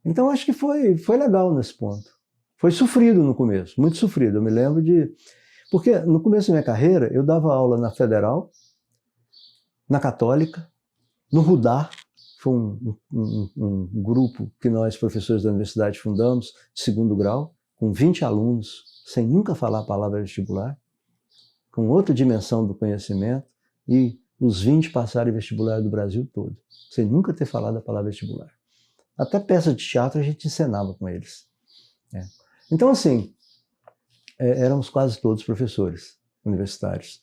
Então acho que foi legal nesse ponto. Foi sofrido no começo, muito sofrido. Eu me lembro porque no começo da minha carreira eu dava aula na Federal, na Católica, no Rudar, foi um grupo que nós, professores da universidade, fundamos, de 2º grau, com 20 alunos, sem nunca falar a palavra vestibular, com outra dimensão do conhecimento, e os 20 passaram em vestibular do Brasil todo, sem nunca ter falado a palavra vestibular. Até peça de teatro a gente encenava com eles. Então, assim, éramos quase todos professores universitários.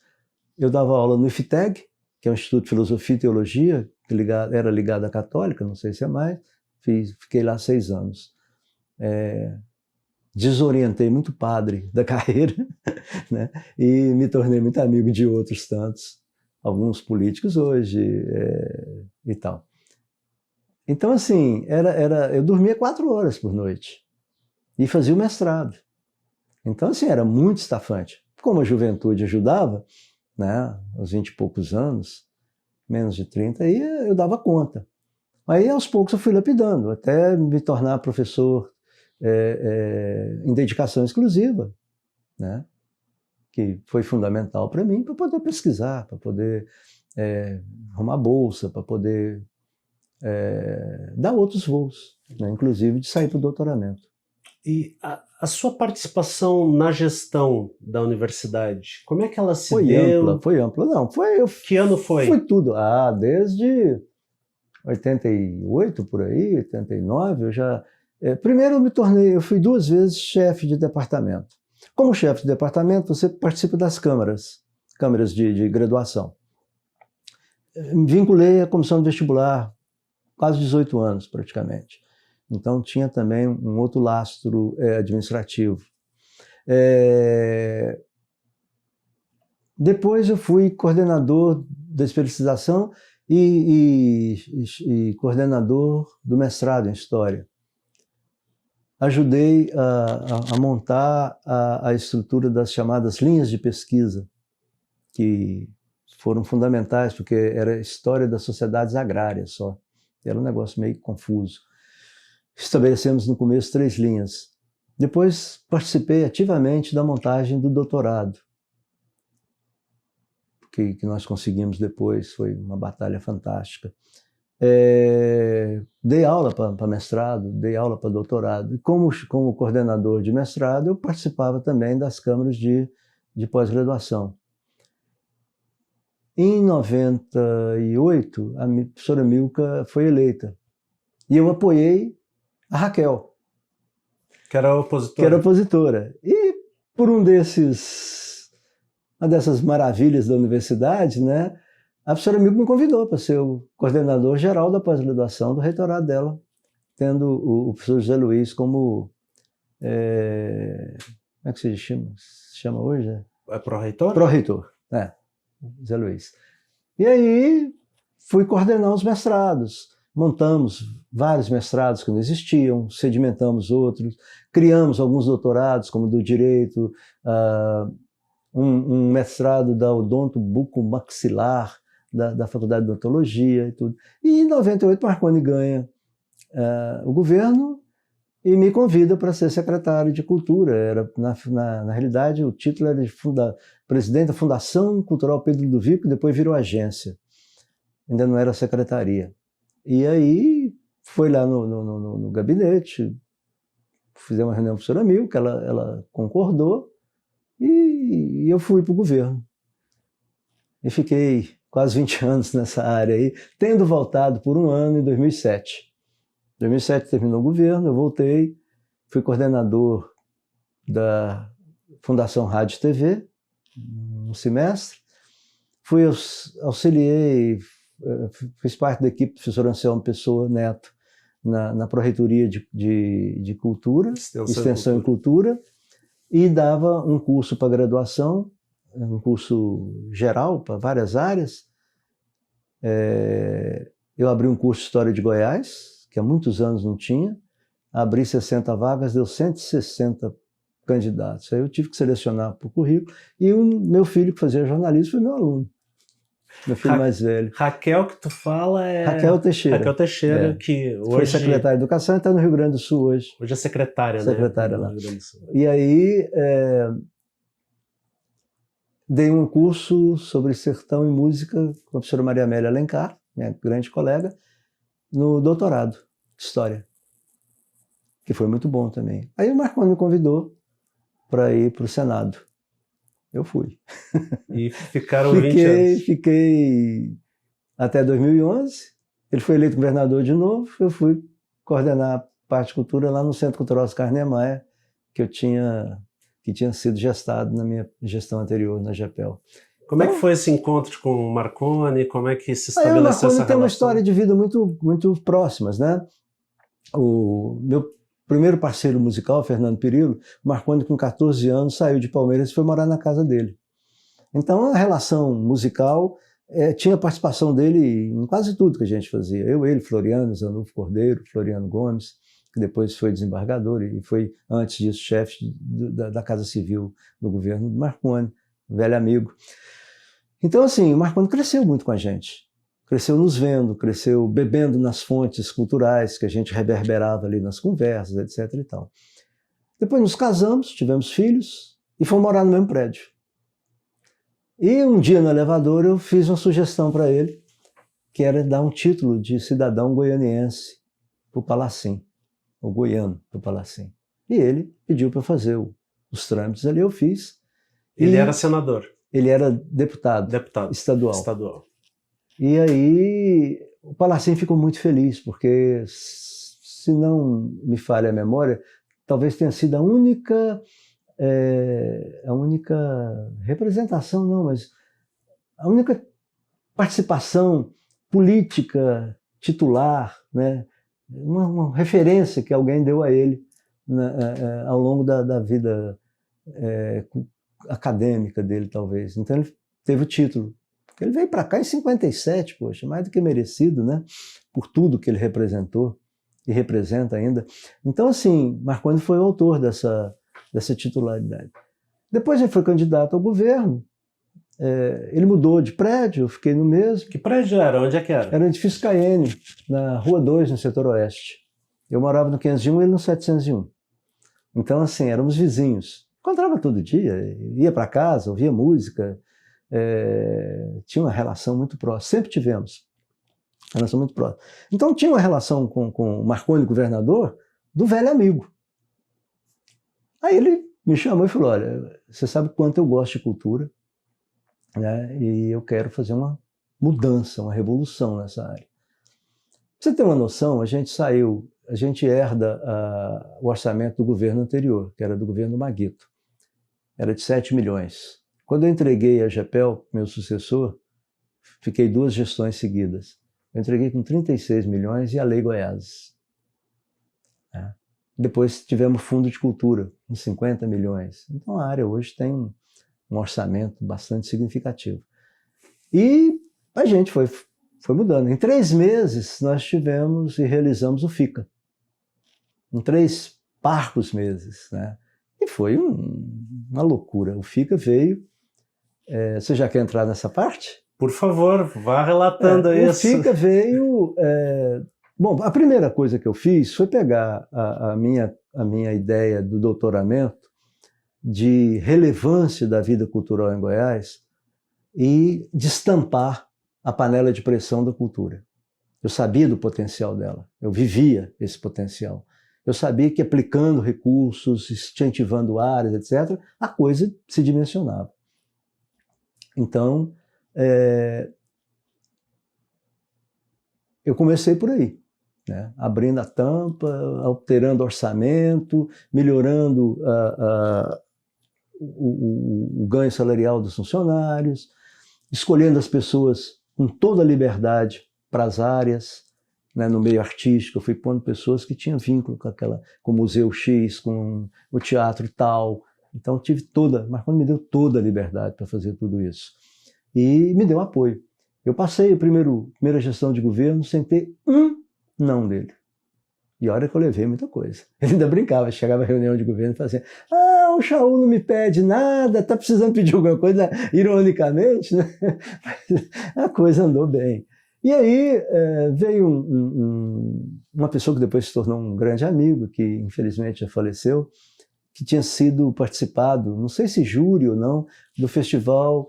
Eu dava aula no IFTEG, que é o Instituto de Filosofia e Teologia, que era ligado à Católica, não sei se é mais, fiquei lá 6 anos. Desorientei muito padre da carreira, né? E me tornei muito amigo de outros tantos, alguns políticos hoje e tal. Então, assim, eu dormia 4 horas por noite e fazia o mestrado. Então, assim, era muito estafante. Como a juventude ajudava, né, aos 20 e poucos anos, menos de 30, aí eu dava conta. Aí, aos poucos, eu fui lapidando, até me tornar professor em dedicação exclusiva, né? Que foi fundamental para mim, para poder pesquisar, para poder arrumar bolsa, para poder dar outros voos, né? Inclusive de sair para o doutoramento. E a sua participação na gestão da universidade, como é que ela se deu? Foi ampla. Não, que ano foi? Foi tudo. Desde 88, por aí, 89, eu já... primeiro eu fui 2 vezes chefe de departamento. Como chefe de departamento, você participa das câmaras de graduação. Me vinculei à comissão de vestibular, quase 18 anos praticamente. Então tinha também um outro lastro administrativo. Depois eu fui coordenador da especialização e coordenador do mestrado em História. Ajudei a montar a estrutura das chamadas linhas de pesquisa, que foram fundamentais, porque era história das sociedades agrárias só. Era um negócio meio confuso. Estabelecemos no começo 3 linhas. Depois participei ativamente da montagem do doutorado, que nós conseguimos depois, foi uma batalha fantástica. Dei aula para mestrado, dei aula para doutorado. E como coordenador de mestrado, eu participava também das câmaras de pós-graduação. Em 98, a professora Milka foi eleita. E eu apoiei a Raquel, que era opositora. E por uma dessas maravilhas da universidade, né, a professora Milka me convidou para ser o coordenador geral da pós-graduação do reitorado dela, tendo o professor José Luiz como... como é que se chama hoje? É pró-reitor? Pró-reitor, José Luiz. E aí fui coordenar os mestrados. Montamos vários mestrados que não existiam, sedimentamos outros, criamos alguns doutorados, como do Direito, um mestrado da odonto-bucomaxilar, da Faculdade de Odontologia e tudo. E em 98 Marconi ganha o governo e me convida para ser secretário de Cultura. Era, na realidade, o título era de presidente da Fundação Cultural Pedro Ludovico, depois virou agência. Ainda não era secretaria. E aí foi lá no gabinete, fizemos uma reunião com a professora Milka, ela concordou e eu fui para o governo. E fiquei quase 20 anos nessa área aí, tendo voltado por 1 ano em 2007. Em 2007 terminou o governo, eu voltei, fui coordenador da Fundação Rádio e TV, um semestre. Auxiliei, fiz parte da equipe do professor Anselmo Pessoa Neto na Pró-Reitoria de Cultura, Extensão e Cultura, e dava um curso para graduação, um curso geral para várias áreas. Eu abri um curso de História de Goiás, que há muitos anos não tinha, abri 60 vagas, deu 160 candidatos. Aí eu tive que selecionar para o currículo, e o meu filho, que fazia jornalismo, foi meu aluno. Meu filho mais velho. Raquel, que tu fala é... Raquel Teixeira. Raquel Teixeira, que hoje... Foi secretária de Educação e está no Rio Grande do Sul hoje. Hoje é secretária, né? Secretária lá. E aí, dei um curso sobre sertão e música com a professora Maria Amélia Alencar, minha grande colega, no doutorado de História, que foi muito bom também. Aí o Marconi me convidou para ir para o Senado. Eu fui. E ficaram 20 anos. Fiquei até 2011. Ele foi eleito governador de novo. Eu fui coordenar a parte de cultura lá no Centro Cultural Oscar Niemeyer, que tinha sido gestado na minha gestão anterior na GEPEL. Como é que foi esse encontro com o Marconi? Como é que se estabeleceu essa relação? Tem uma história de vida muito, muito próximas, né? O meu primeiro parceiro musical, Fernando Pirillo, Marconi, com 14 anos, saiu de Palmeiras e foi morar na casa dele. Então, a relação musical tinha participação dele em quase tudo que a gente fazia. Eu, ele, Floriano, Zanulfo Cordeiro, Floriano Gomes, que depois foi desembargador e foi, antes disso, chefe da Casa Civil do governo do Marconi, velho amigo. Então, assim, o Marconi cresceu muito com a gente. Cresceu nos vendo, cresceu bebendo nas fontes culturais que a gente reverberava ali nas conversas, etc. e tal. Depois nos casamos, tivemos filhos e fomos morar no mesmo prédio. E um dia no elevador eu fiz uma sugestão para ele, que era dar um título de cidadão goianiense para o Palacim, o goiano para o Palacim. E ele pediu para fazer os trâmites ali, eu fiz. Ele era senador? Ele era deputado estadual. E aí o Palacim ficou muito feliz, porque, se não me falha a memória, talvez tenha sido a única representação, não, mas a única participação política titular, né, uma referência que alguém deu a ele ao longo da vida acadêmica dele, talvez. Então ele teve o título. Ele veio para cá em 57, poxa, mais do que merecido, né? Por tudo que ele representou e representa ainda. Então, assim, Marconi foi o autor dessa titularidade. Depois ele foi candidato ao governo, ele mudou de prédio, eu fiquei no mesmo. Que prédio era? Onde é que era? Era o edifício Caiene, na Rua 2, no setor oeste. Eu morava no 501 e ele no 701. Então, assim, éramos vizinhos. Encontrava todo dia, ia para casa, ouvia música, tinha uma relação muito próxima, sempre tivemos uma relação muito próxima. Então tinha uma relação com o Marconi, governador, do velho amigo. Aí ele me chamou e falou: olha, você sabe quanto eu gosto de cultura, né, e eu quero fazer uma mudança, uma revolução nessa área. Pra você ter uma noção, a gente herda o orçamento do governo anterior, que era do governo Maguito, era de 7 milhões. Quando eu entreguei a GEPEL, meu sucessor, fiquei 2 gestões seguidas. Eu entreguei com 36 milhões e a Lei Goiás. Depois tivemos Fundo de Cultura, com 50 milhões. Então a área hoje tem um orçamento bastante significativo. E a gente foi mudando. Em 3 meses nós tivemos e realizamos o FICA. Em 3 parcos meses, né? E foi uma loucura. O FICA veio... você já quer entrar nessa parte? Por favor, vá relatando isso. O FICA veio... bom, a primeira coisa que eu fiz foi pegar a minha ideia do doutoramento de relevância da vida cultural em Goiás e destampar a panela de pressão da cultura. Eu sabia do potencial dela, eu vivia esse potencial. Eu sabia que aplicando recursos, incentivando áreas, etc., a coisa se dimensionava. Então, eu comecei por aí. né? Abrindo a tampa, alterando orçamento, melhorando o ganho salarial dos funcionários, escolhendo as pessoas com toda a liberdade para as áreas, né? No meio artístico, eu fui pondo pessoas que tinham vínculo com o Museu X, com o teatro tal. Então tive mas quando me deu toda a liberdade para fazer tudo isso. E me deu apoio. Eu passei a primeira gestão de governo sem ter não dele. E olha que eu levei muita coisa. Ele ainda brincava, chegava a reunião de governo e falava assim, o Chaú não me pede nada, tá precisando pedir alguma coisa, ironicamente, né? A coisa andou bem. E aí veio uma pessoa que depois se tornou um grande amigo, que infelizmente já faleceu, que tinha participado, não sei se júri ou não, do festival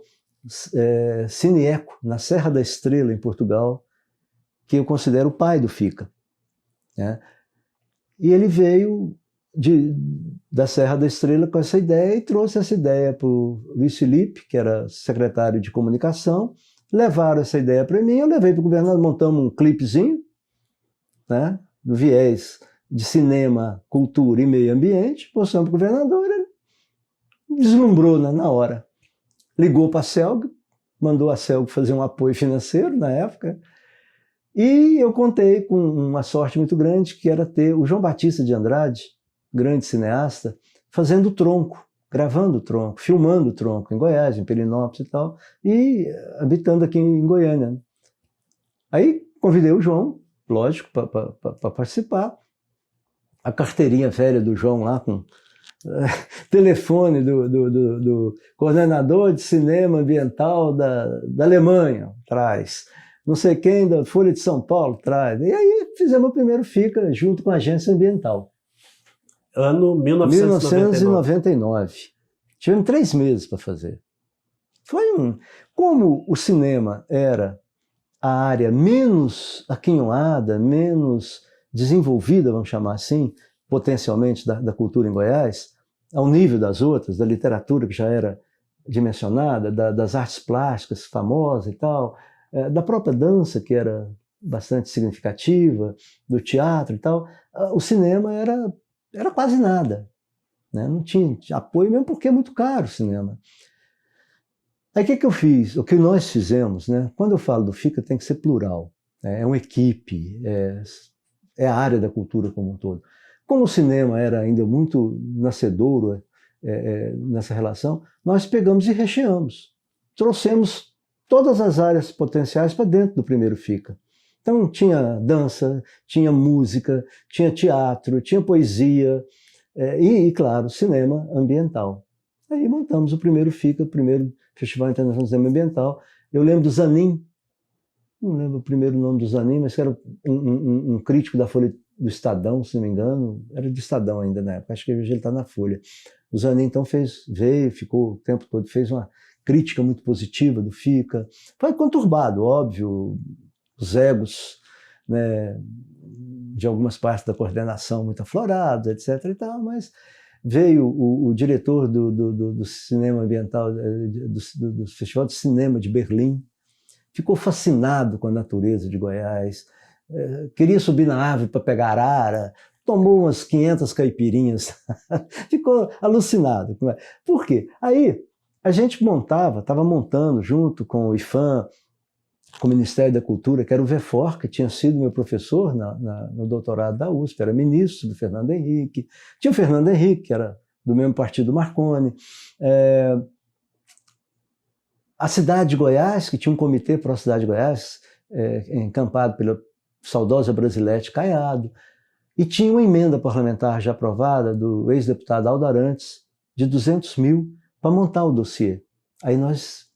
Cine Eco, na Serra da Estrela, em Portugal, que eu considero o pai do FICA, né? E ele veio da Serra da Estrela com essa ideia e trouxe essa ideia para o Luiz Felipe, que era secretário de comunicação. Levaram essa ideia para mim, eu levei para o governador, montamos um clipezinho, né, do viés de cinema, cultura e meio ambiente, mostramos para o governador, ele deslumbrou na hora. Ligou para a CELG, mandou a CELG fazer um apoio financeiro na época, e eu contei com uma sorte muito grande, que era ter o João Batista de Andrade, grande cineasta, fazendo Tronco, gravando Tronco, filmando Tronco em Goiás, em Pelinópolis e tal, e habitando aqui em Goiânia. Aí convidei o João, lógico, para participar. A carteirinha velha do João lá, com telefone do coordenador de cinema ambiental da Alemanha, traz. Não sei quem, da Folha de São Paulo, traz. E aí fizemos o primeiro FICA junto com a agência ambiental. Ano 1999. Tivemos 3 meses para fazer. Como o cinema era a área menos aquinhoada, menos desenvolvida, vamos chamar assim, potencialmente da cultura em Goiás, ao nível das outras, da literatura que já era dimensionada, das artes plásticas famosas e tal, da própria dança, que era bastante significativa, do teatro e tal, o cinema era quase nada, né? Não tinha apoio, mesmo porque é muito caro o cinema. Aí o que eu fiz? O que nós fizemos, né? Quando eu falo do FICA, tem que ser plural, né? É uma equipe, é a área da cultura como um todo. Como o cinema era ainda muito nascedouro nessa relação, nós pegamos e recheamos. Trouxemos todas as áreas potenciais para dentro do primeiro FICA. Então tinha dança, tinha música, tinha teatro, tinha poesia e, claro, cinema ambiental. Aí montamos o primeiro FICA, o primeiro Festival Internacional de Cinema Ambiental. Eu lembro do Zanin, não lembro o primeiro nome do Zanin, mas que era um crítico da Folha do Estadão, se não me engano, era de Estadão ainda na época, acho que hoje ele está na Folha. O Zanin então veio, ficou o tempo todo, fez uma crítica muito positiva do FICA. Foi conturbado, óbvio, os egos, né, de algumas partes da coordenação muito aflorados, etc. e tal, mas veio o diretor do cinema ambiental, do Festival de Cinema de Berlim, ficou fascinado com a natureza de Goiás, queria subir na árvore para pegar arara, tomou umas 500 caipirinhas, ficou alucinado. Por quê? Aí a gente estava montando junto com o IFAM, com o Ministério da Cultura, que era o VEFOR, que tinha sido meu professor no doutorado da USP, era ministro do Fernando Henrique. Tinha o Fernando Henrique, que era do mesmo partido do Marconi. A cidade de Goiás, que tinha um comitê para a cidade de Goiás, encampado pela saudosa Brasilete Caiado, e tinha uma emenda parlamentar já aprovada do ex-deputado Aldo Arantes, de 200 mil, para montar o dossiê. Aí nós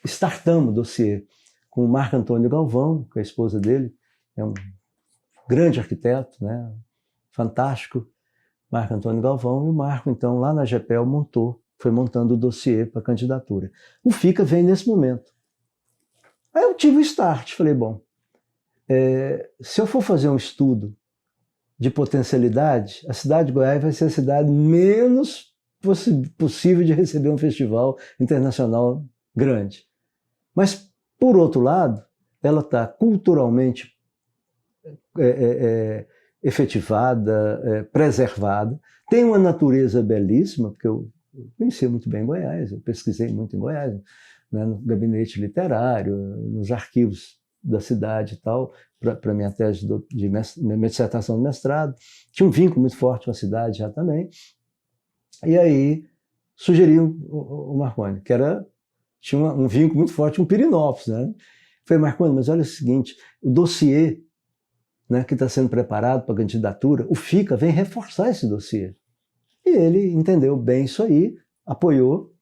startamos o dossiê com o Marco Antônio Galvão, que é a esposa dele, é um grande arquiteto, né? Fantástico, Marco Antônio Galvão, e o Marco, então, lá na GEPEL, foi montando o dossiê para a candidatura. O FICA vem nesse momento. Aí eu tive o start, falei, bom, se eu for fazer um estudo de potencialidade, a cidade de Goiás vai ser a cidade menos possível de receber um festival internacional grande. Mas, por outro lado, ela está culturalmente efetivada, preservada. Tem uma natureza belíssima, porque eu conhecia muito bem Goiás, eu pesquisei muito em Goiás, né, no gabinete literário, nos arquivos da cidade e tal, para minha tese minha dissertação de mestrado. Tinha um vínculo muito forte com a cidade já também. E aí sugeri o Marconi, que tinha um vínculo muito forte com Pirenópolis, né? Falei, Marconi, mas olha o seguinte, o dossiê, né, que está sendo preparado para a candidatura, o FICA vem reforçar esse dossiê. E ele entendeu bem isso aí, apoiou.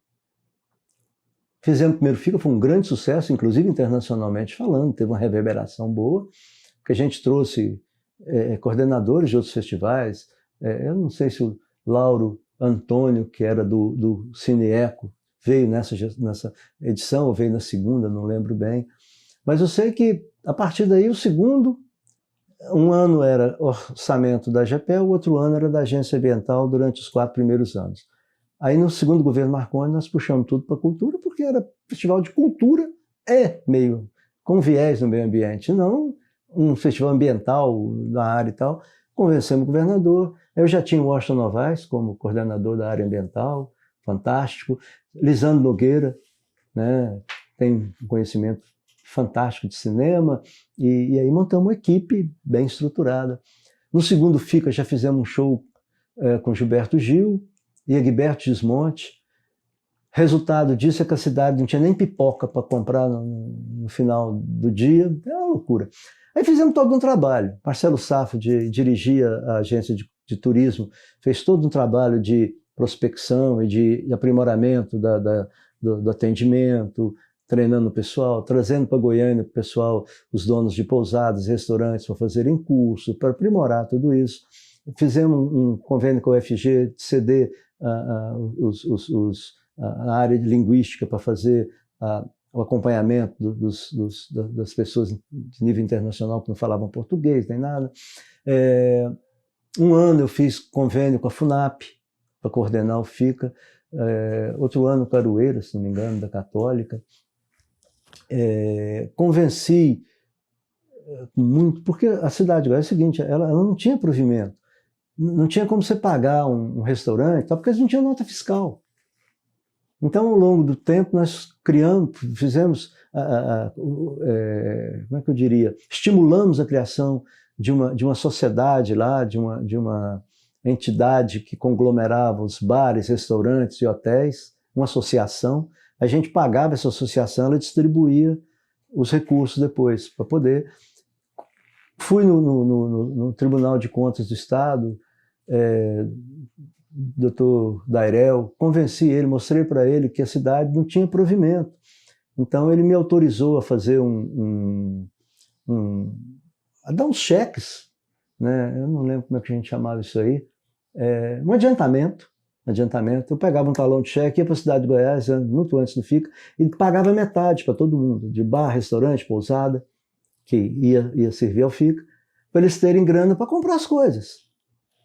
Fizemos o primeiro FICA, foi um grande sucesso, inclusive internacionalmente falando, teve uma reverberação boa, que a gente trouxe coordenadores de outros festivais. Eu não sei se o Lauro Antônio, que era do Cine Eco, veio nessa edição, ou veio na segunda, não lembro bem. Mas eu sei que, a partir daí, o segundo, um ano era orçamento da AGEPEL, o outro ano era da Agência Ambiental durante os 4 primeiros anos. Aí, no segundo governo Marconi, nós puxamos tudo para a cultura, porque era festival de cultura, meio com viés no meio ambiente, não um festival ambiental da área e tal. Convencemos o governador. Eu já tinha o Washington Novaes como coordenador da área ambiental, fantástico. Lisandro Nogueira, né, tem um conhecimento fantástico de cinema, e aí montamos uma equipe bem estruturada. No segundo FICA já fizemos um show com Gilberto Gil e Egberto Gismonti. Resultado disso é que a cidade não tinha nem pipoca para comprar no final do dia, é uma loucura. Aí fizemos todo um trabalho. Marcelo Safo dirigia a agência de turismo, fez todo um trabalho de prospecção e de aprimoramento do atendimento, treinando o pessoal, trazendo para Goiânia o pessoal, os donos de pousadas, restaurantes, para fazerem curso, para aprimorar tudo isso. Fizemos um convênio com a UFG de ceder a área de linguística para fazer o acompanhamento das pessoas de nível internacional que não falavam português, nem nada. Um ano eu fiz convênio com a FUNAP, para coordenar o FICA. Outro ano, Caroeira, se não me engano, da Católica. Convenci muito, porque a cidade de Goiás é o seguinte, ela não tinha provimento, não tinha como você pagar um restaurante, porque eles não tinham nota fiscal. Então, ao longo do tempo, nós fizemos, como é que eu diria, estimulamos a criação de uma sociedade lá, de uma entidade que conglomerava os bares, restaurantes e hotéis, uma associação. A gente pagava essa associação, ela distribuía os recursos depois, para poder... Fui no Tribunal de Contas do Estado, doutor Dairel, convenci ele, mostrei para ele que a cidade não tinha provimento. Então ele me autorizou a fazer a dar uns cheques, né? Eu não lembro como é que a gente chamava isso aí, um adiantamento. Eu pegava um talão de cheque, ia para a cidade de Goiás, muito antes do FICA, e pagava metade para todo mundo, de bar, restaurante, pousada, que ia servir ao FICA, para eles terem grana para comprar as coisas,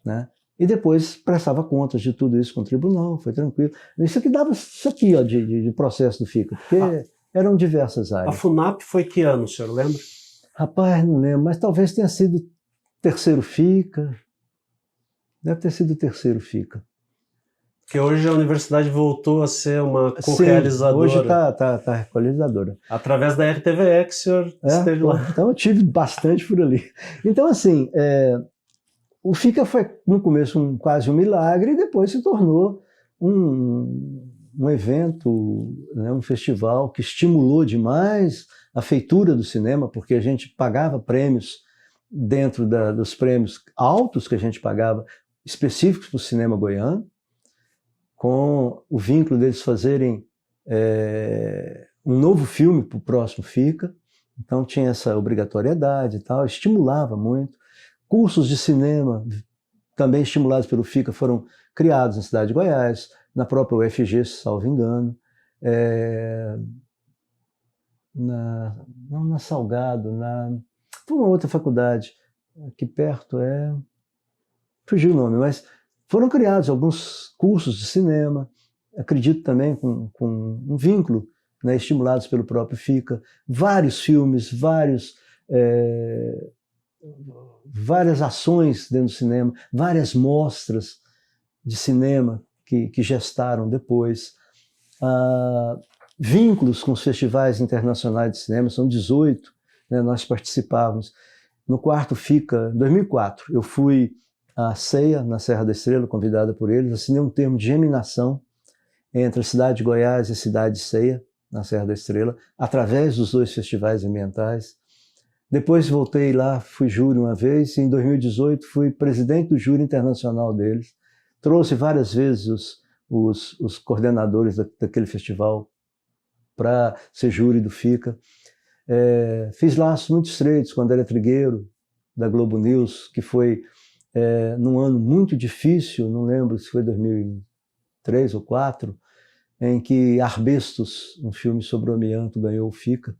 né? E depois prestava contas de tudo isso com o tribunal, foi tranquilo. Isso aqui dava isso aqui, ó, de processo do FICA, porque eram diversas áreas. A FUNAP foi que ano, o senhor lembra? Rapaz, não lembro, mas talvez tenha sido o terceiro FICA. Deve ter sido o terceiro FICA. Porque hoje a universidade voltou a ser uma co-realizadora. Sim, hoje está co-realizadora. Através da RTVE que o senhor esteve lá. Então eu tive bastante por ali. Então, assim, o FICA foi no começo quase um milagre e depois se tornou um evento, né, um festival que estimulou demais a feitura do cinema, porque a gente pagava prêmios dentro dos prêmios altos que a gente pagava, específicos para o cinema goiano, com o vínculo deles fazerem um novo filme para o próximo FICA. Então tinha essa obrigatoriedade e tal, estimulava muito. Cursos de cinema, também estimulados pelo FICA, foram criados na cidade de Goiás, na própria UFG, salvo engano, não na Salgado, foi uma outra faculdade, aqui perto fugiu o nome, mas foram criados alguns cursos de cinema, acredito também com um vínculo, né, estimulados pelo próprio FICA, vários filmes, vários várias ações dentro do cinema, várias mostras de cinema que gestaram depois, vínculos com os festivais internacionais de cinema, são 18, né, nós participávamos. No quarto FICA, em 2004, eu fui à Ceia, na Serra da Estrela, convidada por eles, assinei um termo de geminação entre a cidade de Goiás e a cidade de Ceia, na Serra da Estrela, através dos 2 festivais ambientais. Depois voltei lá, fui júri uma vez, e em 2018 fui presidente do júri internacional deles. Trouxe várias vezes os coordenadores daquele festival para ser júri do FICA. Fiz laços muito estreitos com André Trigueiro, da Globo News, que foi num ano muito difícil, não lembro se foi 2003 ou 2004, em que Arbestos, um filme sobre o amianto, ganhou o FICA.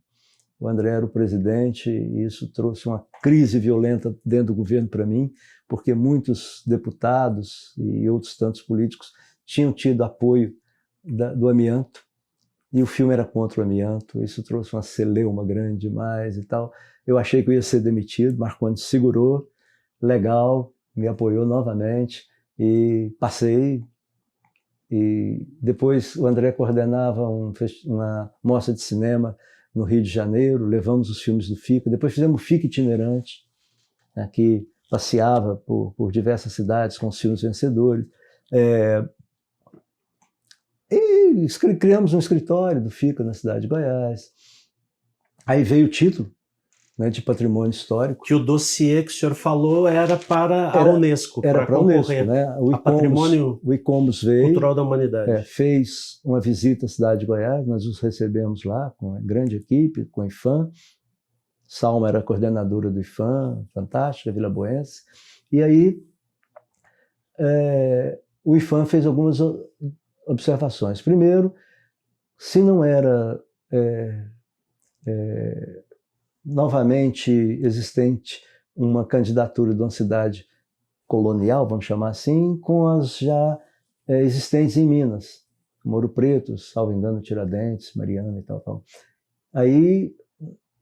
O André era o presidente e isso trouxe uma crise violenta dentro do governo para mim, porque muitos deputados e outros tantos políticos tinham tido apoio do amianto e o filme era contra o amianto. Isso trouxe uma celeuma grande demais e tal. Eu achei que eu ia ser demitido, Marconi segurou, legal, me apoiou novamente e passei. E depois o André coordenava uma mostra de cinema no Rio de Janeiro, levamos os filmes do FICA, depois fizemos o FICA itinerante, né, que passeava por diversas cidades com os filmes vencedores. E criamos um escritório do FICA na cidade de Goiás. Aí veio o título, né, de patrimônio histórico. Que o dossiê que o senhor falou era para a Unesco. Era para a Unesco, né? O ICOMOS veio, Cultural da Humanidade. Fez uma visita à cidade de Goiás, nós os recebemos lá com uma grande equipe, com o IFAM. Salma era a coordenadora do IFAM, fantástica, Vila Boense. E aí o IFAM fez algumas observações. Primeiro, se não era novamente existente uma candidatura de uma cidade colonial, vamos chamar assim, com as já existentes em Minas, Ouro Preto, salvo engano, Tiradentes, Mariana e tal. Aí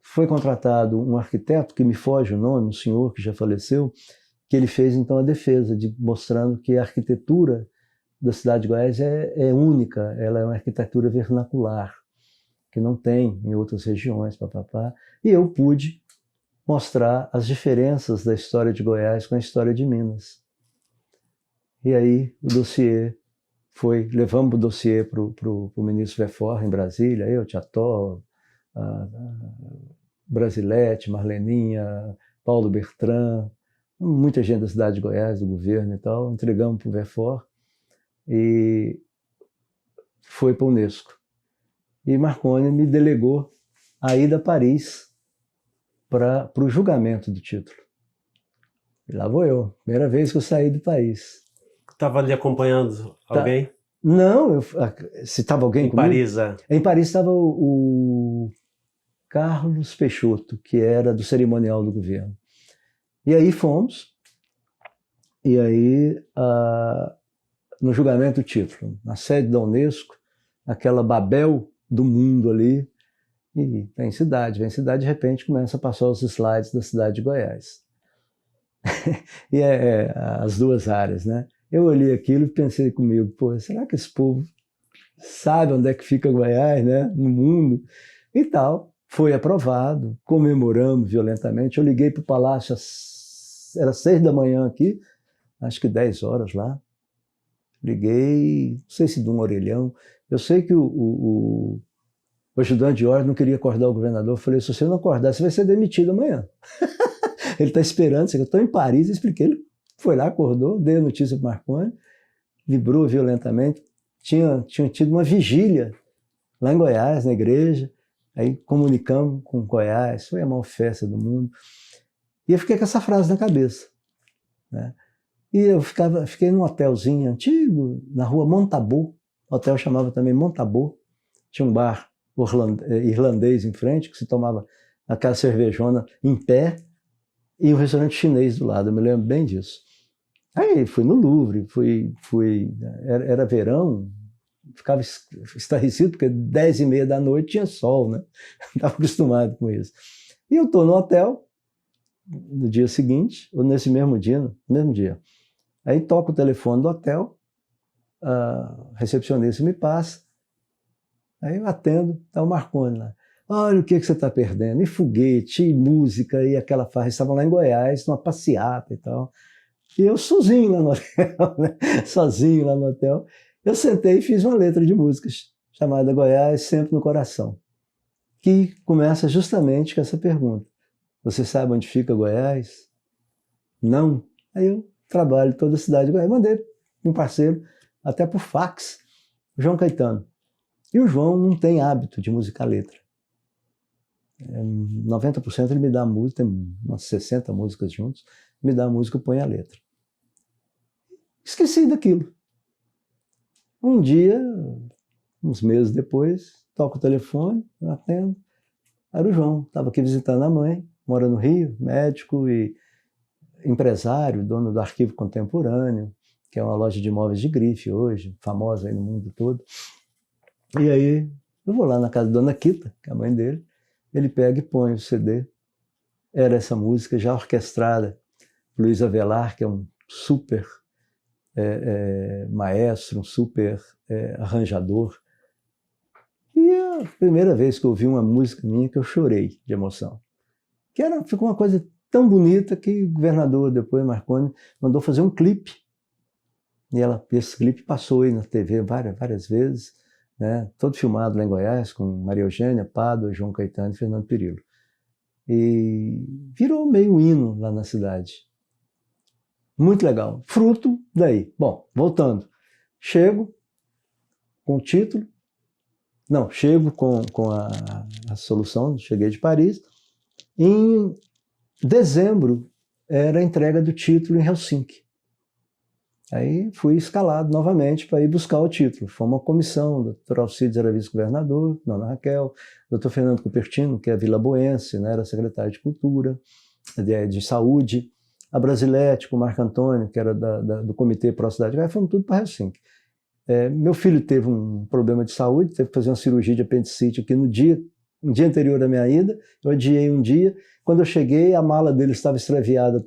foi contratado um arquiteto, que me foge o nome, um senhor que já faleceu, que ele fez então a defesa, mostrando que a arquitetura da cidade de Goiás é única, ela é uma arquitetura vernacular, que não tem em outras regiões, papapá. E eu pude mostrar as diferenças da história de Goiás com a história de Minas. E aí o dossiê levamos o dossiê para o ministro Vefor em Brasília, eu, Tiató, Brasilete, Marleninha, Paulo Bertrand, muita gente da cidade de Goiás, do governo e tal, entregamos para o Vefor e foi para a Unesco. E Marconi me delegou a ida a Paris para o julgamento do título. E lá vou eu, primeira vez que eu saí do país. Estava ali acompanhando alguém? Não, se estava alguém em comigo. Paris, Em Paris estava o Carlos Peixoto, que era do cerimonial do governo. E aí fomos, e aí no julgamento do título, na sede da Unesco, aquela Babel do mundo ali, e vem cidade, de repente começa a passar os slides da cidade de Goiás. E as duas áreas, né? Eu olhei aquilo e pensei comigo, pô, será que esse povo sabe onde é que fica Goiás, né? No mundo? E tal. Foi aprovado, comemoramos violentamente. Eu liguei para o palácio, era 6 da manhã aqui, acho que 10 horas lá. Liguei, não sei se de um orelhão. Eu sei que o ajudante de ordem não queria acordar o governador. Eu falei, se você não acordar, você vai ser demitido amanhã. Ele está esperando, eu estou em Paris, expliquei. Ele foi lá, acordou, dei a notícia para o Marconi, vibrou violentamente. Tinha tido uma vigília lá em Goiás, na igreja. Aí comunicamos com Goiás, foi a maior festa do mundo. E eu fiquei com essa frase na cabeça, né? E eu fiquei num hotelzinho antigo, na rua Montabô. O hotel chamava também Montabô. Tinha um bar irlandês em frente, que se tomava aquela cervejona em pé, e um restaurante chinês do lado, eu me lembro bem disso. Aí fui no Louvre, era verão, ficava estarrecido, porque 10h30 da noite tinha sol, né? Estava acostumado com isso. E eu estou no hotel, no dia seguinte, ou nesse mesmo dia, no mesmo dia. Aí toca o telefone do hotel, a recepcionista me passa, aí eu atendo, tá o Marconi lá. Olha o que você está perdendo, e foguete, e música, e aquela farra. Eles estavam lá em Goiás, numa passeata e tal. E eu sozinho lá no hotel, né? Sozinho lá no hotel. Eu sentei e fiz uma letra de músicas, chamada Goiás Sempre no Coração, que começa justamente com essa pergunta. Você sabe onde fica Goiás? Não. Aí eu trabalho toda a cidade de Goiás. Mandei um parceiro, até por fax, João Caetano. E o João não tem hábito de musicar letra. 90% ele me dá a música, tem umas 60 músicas juntos, me dá a música, põe a letra. Esqueci daquilo. Um dia, uns meses depois, toco o telefone, eu atendo. Era o João, estava aqui visitando a mãe, mora no Rio, médico e empresário, dono do Arquivo Contemporâneo, que é uma loja de imóveis de grife hoje, famosa aí no mundo todo. E aí eu vou lá na casa da Dona Quita, que é a mãe dele, ele pega e põe o CD. Era essa música já orquestrada, Luiz Avelar, que é um super maestro, um super arranjador. E a primeira vez que eu ouvi uma música minha que eu chorei de emoção. Ficou uma coisa tão bonita que o governador, depois Marconi, mandou fazer um clipe. E esse clipe passou aí na TV várias vezes, né? Todo filmado lá em Goiás, com Maria Eugênia, Pádua, João Caetano e Fernando Perillo. E virou meio hino lá na cidade. Muito legal. Fruto daí. Bom, voltando. Chego com o título. Não, chego com a solução, cheguei de Paris. Em dezembro era a entrega do título em Helsinki. Aí fui escalado novamente para ir buscar o título. Foi uma comissão, o Dr. Alcides era vice-governador, Dona Raquel, Dr. Fernando Cupertino, que é vilaboense, né, era secretário de Cultura, de Saúde, a Brasilete, com o Marco Antônio, que era do Comitê Pró-Cidade de Goiás, fomos tudo para Helsinki. Meu filho teve um problema de saúde, teve que fazer uma cirurgia de apendicite aqui no dia anterior da minha ida, eu adiei um dia. Quando eu cheguei, a mala dele estava extraviada,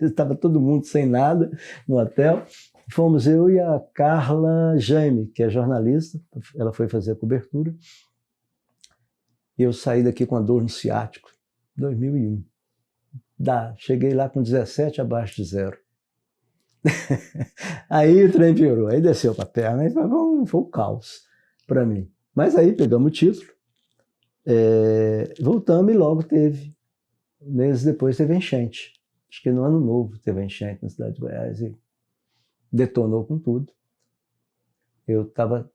estava todo mundo sem nada no hotel. Fomos eu e a Carla Jaime, que é jornalista, ela foi fazer a cobertura. E eu saí daqui com a dor no ciático, 2001. Cheguei lá com 17 abaixo de zero. Aí o trem piorou, aí desceu para a perna, aí foi um caos para mim. Mas aí pegamos o título, voltamos e logo meses depois teve enchente. Acho que no ano novo teve enchente na cidade de Goiás e detonou com tudo. Eu estava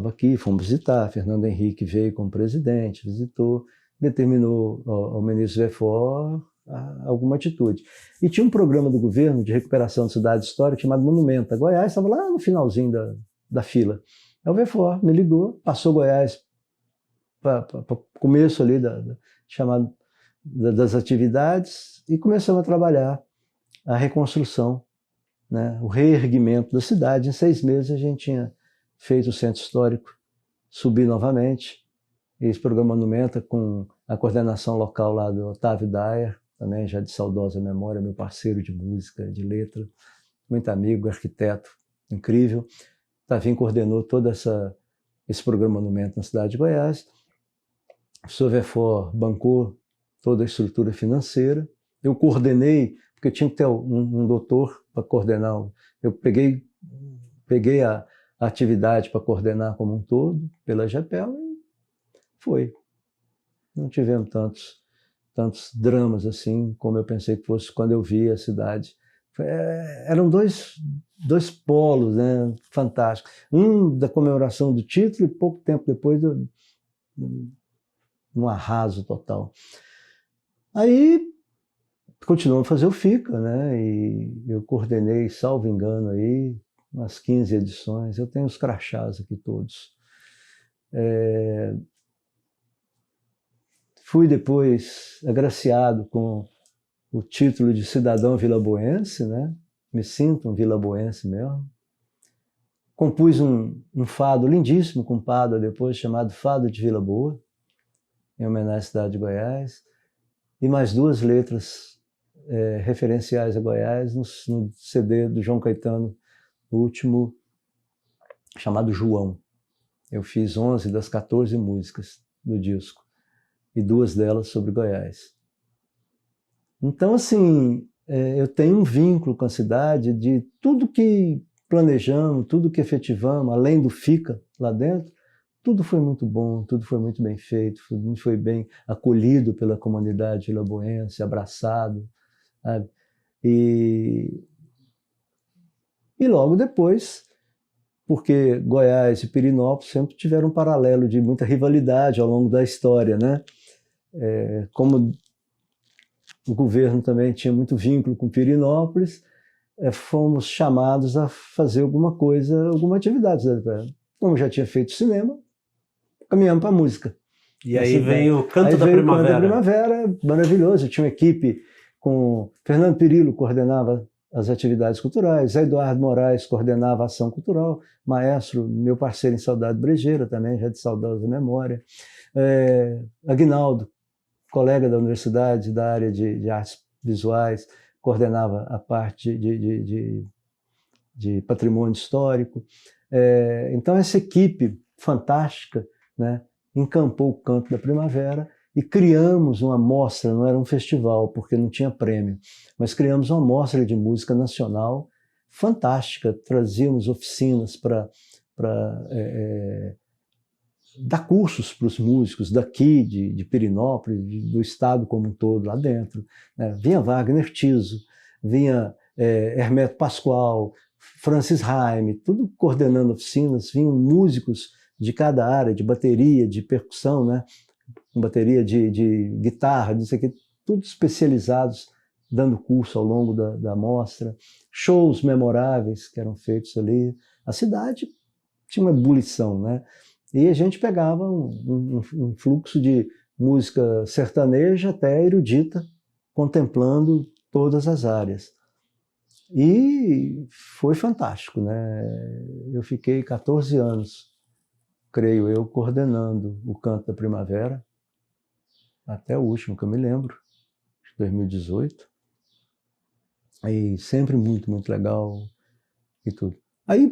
aqui, fomos visitar, Fernando Henrique veio como presidente, visitou, determinou ao ministro Vefor alguma atitude. E tinha um programa do governo de recuperação de cidade histórica chamado Monumenta. Goiás estava lá no finalzinho da fila. Aí o Vefor me ligou, passou Goiás para o começo ali das atividades e começamos a trabalhar a reconstrução, né, o reerguimento da cidade. Em 6 meses a gente tinha feito o centro histórico subir novamente. Esse programa Monumenta, com a coordenação local lá do Otávio Dayer, também já de saudosa memória, meu parceiro de música, de letra, muito amigo, arquiteto, incrível. Tavinho coordenou todo esse programa Monumento na cidade de Goiás. O Sr. Vefor bancou toda a estrutura financeira. Eu coordenei, porque tinha que ter um doutor para coordenar. Eu peguei a atividade para coordenar como um todo, pela GEPEL, e foi. Não tivemos tantos dramas assim, como eu pensei que fosse quando eu vi a cidade. Eram dois polos, né, fantásticos. Um da comemoração do título e pouco tempo depois um arraso total. Aí continuamos a fazer o FICA, né, e eu coordenei, salvo engano, aí, umas 15 edições. Eu tenho os crachás aqui todos. Fui depois agraciado com o título de cidadão vilaboense, né? Me sinto um vilaboense mesmo. Compus um fado lindíssimo com Pádua depois, chamado Fado de Vila Boa, em homenagem à cidade de Goiás. e mais 2 letras referenciais a Goiás no CD do João Caetano, o último, chamado João. Eu fiz 11 das 14 músicas do disco, e 2 delas sobre Goiás. Então, assim, eu tenho um vínculo com a cidade de tudo que planejamos, tudo que efetivamos, além do FICA lá dentro, tudo foi muito bom, tudo foi muito bem feito, foi bem acolhido pela comunidade laboense, abraçado, sabe? E logo depois, porque Goiás e Pirenópolis sempre tiveram um paralelo de muita rivalidade ao longo da história, né? Como o governo também tinha muito vínculo com Pirenópolis, fomos chamados a fazer alguma coisa, alguma atividade. Como já tinha feito cinema, caminhamos para a música. E aí vem o Canto da Primavera. O Canto da Primavera, maravilhoso. Eu tinha uma equipe com Fernando Pirillo, coordenava as atividades culturais, Eduardo Moraes coordenava a ação cultural, maestro, meu parceiro em Saudade Brejeira também, já de saudosa memória, Aguinaldo, colega da universidade da área de artes visuais, coordenava a parte de patrimônio histórico. Então essa equipe fantástica, né, encampou o Canto da Primavera e criamos uma mostra, não era um festival, porque não tinha prêmio, mas criamos uma mostra de música nacional fantástica, trazíamos oficinas para dar cursos para os músicos daqui, de Pirenópolis, do estado como um todo, lá dentro. Né? Vinha Wagner Tiso, vinha Hermeto Pascoal, Francis Haime, tudo coordenando oficinas, vinham músicos de cada área, de bateria, de percussão, né? Bateria de guitarra, disso aqui, tudo especializados, dando curso ao longo da mostra, shows memoráveis que eram feitos ali. A cidade tinha uma ebulição, né? E a gente pegava um fluxo de música sertaneja até erudita, contemplando todas as áreas. E foi fantástico, né? Eu fiquei 14 anos, creio eu, coordenando o Canto da Primavera, até o último que eu me lembro, 2018. E sempre muito, muito legal e tudo. Aí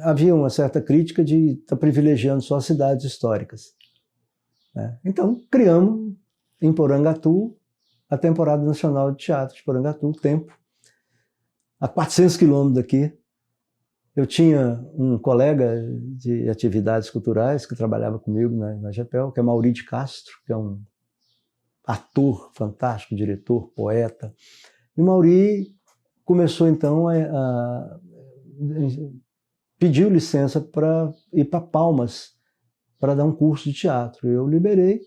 havia uma certa crítica de estar privilegiando só as cidades históricas. Né? Então, criamos em Porangatu a Temporada Nacional de Teatro de Porangatu, Tempo, a 400 quilômetros daqui. Eu tinha um colega de atividades culturais que trabalhava comigo na GEPEL, que é Mauri de Castro, que é um ator fantástico, diretor, poeta. E Mauri começou então pediu licença para ir para Palmas para dar um curso de teatro. Eu liberei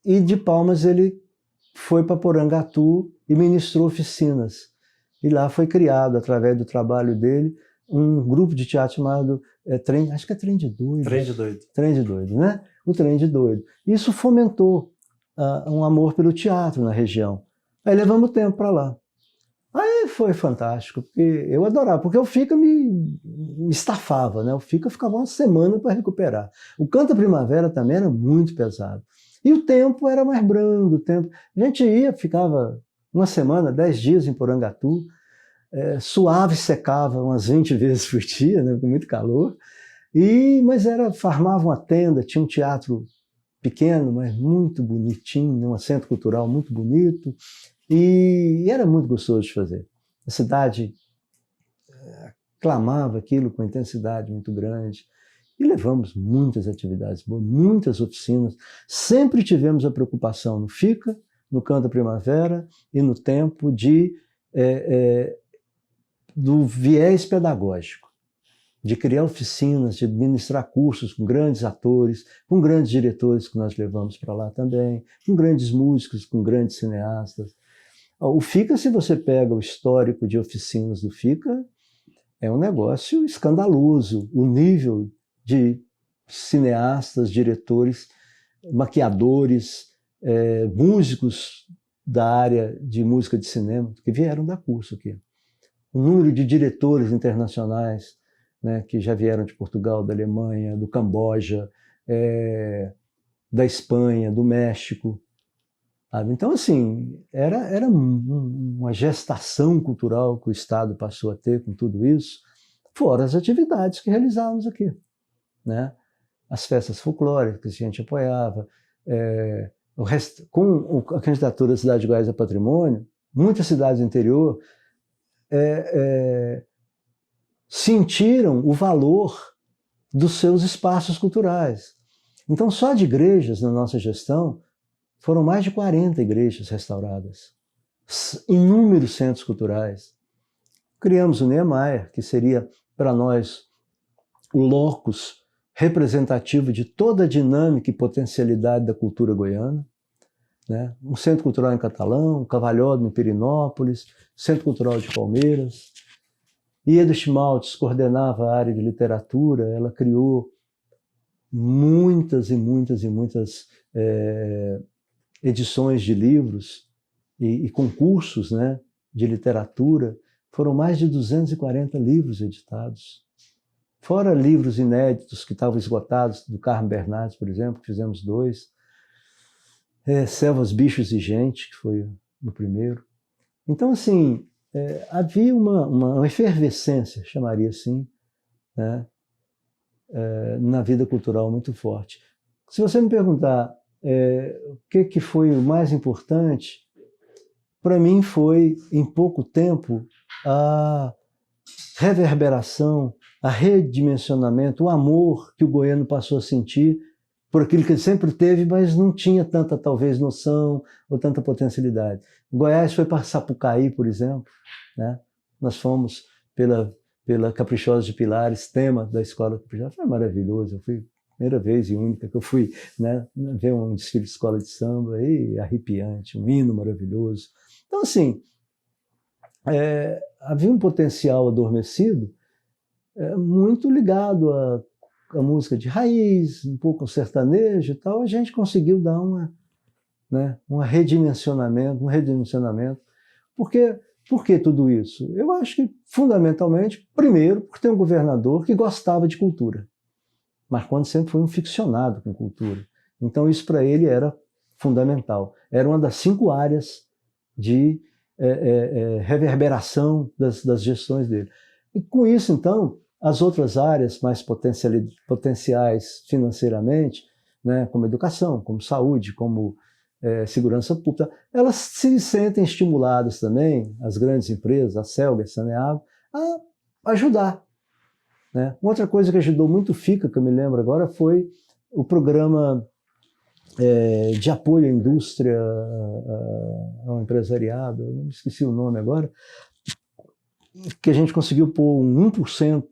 e de Palmas ele foi para Porangatu e ministrou oficinas. E lá foi criado, através do trabalho dele, um grupo de teatro chamado acho que é Trem de Doido. Trem de Doido. Trem de Doido, né? O Trem de Doido. Isso fomentou um amor pelo teatro na região. Aí levamos o tempo para lá. Aí foi fantástico, porque eu adorava, porque o FICA me estafava, né? O FICA ficava uma semana para recuperar. O Canto da Primavera também era muito pesado. E o tempo era mais brando, a gente ficava uma semana, 10 dias em Porangatu, suave e secava umas 20 vezes por dia, né? Com muito calor, mas farmava uma tenda, tinha um teatro pequeno, mas muito bonitinho, um centro cultural muito bonito, e era muito gostoso de fazer. A cidade aclamava aquilo com intensidade muito grande, e levamos muitas atividades boas, muitas oficinas. Sempre tivemos a preocupação no FICA, no Canto da Primavera e no Tempo do viés pedagógico, de criar oficinas, de ministrar cursos com grandes atores, com grandes diretores que nós levamos para lá também, com grandes músicos, com grandes cineastas. O FICA, se você pega o histórico de oficinas do FICA, é um negócio escandaloso, o nível de cineastas, diretores, maquiadores, músicos da área de música de cinema, que vieram dar curso aqui. O número de diretores internacionais, né, que já vieram de Portugal, da Alemanha, do Camboja, da Espanha, do México. sabe? Então, assim, era uma gestação cultural que o Estado passou a ter com tudo isso, fora as atividades que realizávamos aqui, né? As festas folclóricas que a gente apoiava, com a candidatura da Cidade de Goiás a Patrimônio, muitas cidades do interior sentiram o valor dos seus espaços culturais. Então, só de igrejas na nossa gestão, foram mais de 40 igrejas restauradas, inúmeros centros culturais. Criamos o Niemeyer, que seria para nós o locus representativo de toda a dinâmica e potencialidade da cultura goiana, né? Um centro cultural em Catalão, Cavalhódromo em Pirinópolis, Centro Cultural de Palmeiras. Ieda Schmaltz coordenava a área de literatura, ela criou muitas e muitas e muitas edições de livros e concursos, né, de literatura. Foram mais de 240 livros editados. Fora livros inéditos que estavam esgotados, do Carmo Bernardes, por exemplo, que fizemos 2. Selvas, Bichos e Gente, que foi o primeiro. Então, assim, havia uma efervescência, chamaria assim, né, na vida cultural muito forte. Se você me perguntar o que foi o mais importante, para mim foi, em pouco tempo, a reverberação, a redimensionamento, o amor que o goiano passou a sentir por aquilo que ele sempre teve, mas não tinha tanta, talvez, noção ou tanta potencialidade. Goiás foi para Sapucaí, por exemplo, né? Nós fomos pela Caprichosa de Pilares, tema da Escola Caprichosa. Foi maravilhoso. Eu fui a primeira vez e única que eu fui, né, ver um desfile de escola de samba, e arrepiante, um hino maravilhoso. Então, assim, havia um potencial adormecido muito ligado à música de raiz, um pouco ao sertanejo e tal. A gente conseguiu dar um redimensionamento. Por que tudo isso? Eu acho que, fundamentalmente, primeiro, porque tem um governador que gostava de cultura. Marcondes sempre foi um ficcionado com cultura. Então, isso para ele era fundamental. Era uma das 5 áreas de reverberação das gestões dele. E com isso, então, as outras áreas mais potenciais financeiramente, né, como educação, como saúde, como segurança pública, elas se sentem estimuladas também, as grandes empresas, a Celg, a Saneago, a ajudar. Né? Outra coisa que ajudou muito o FICA, que eu me lembro agora, foi o programa de apoio à indústria, ao empresariado, eu não esqueci o nome agora, que a gente conseguiu pôr 1%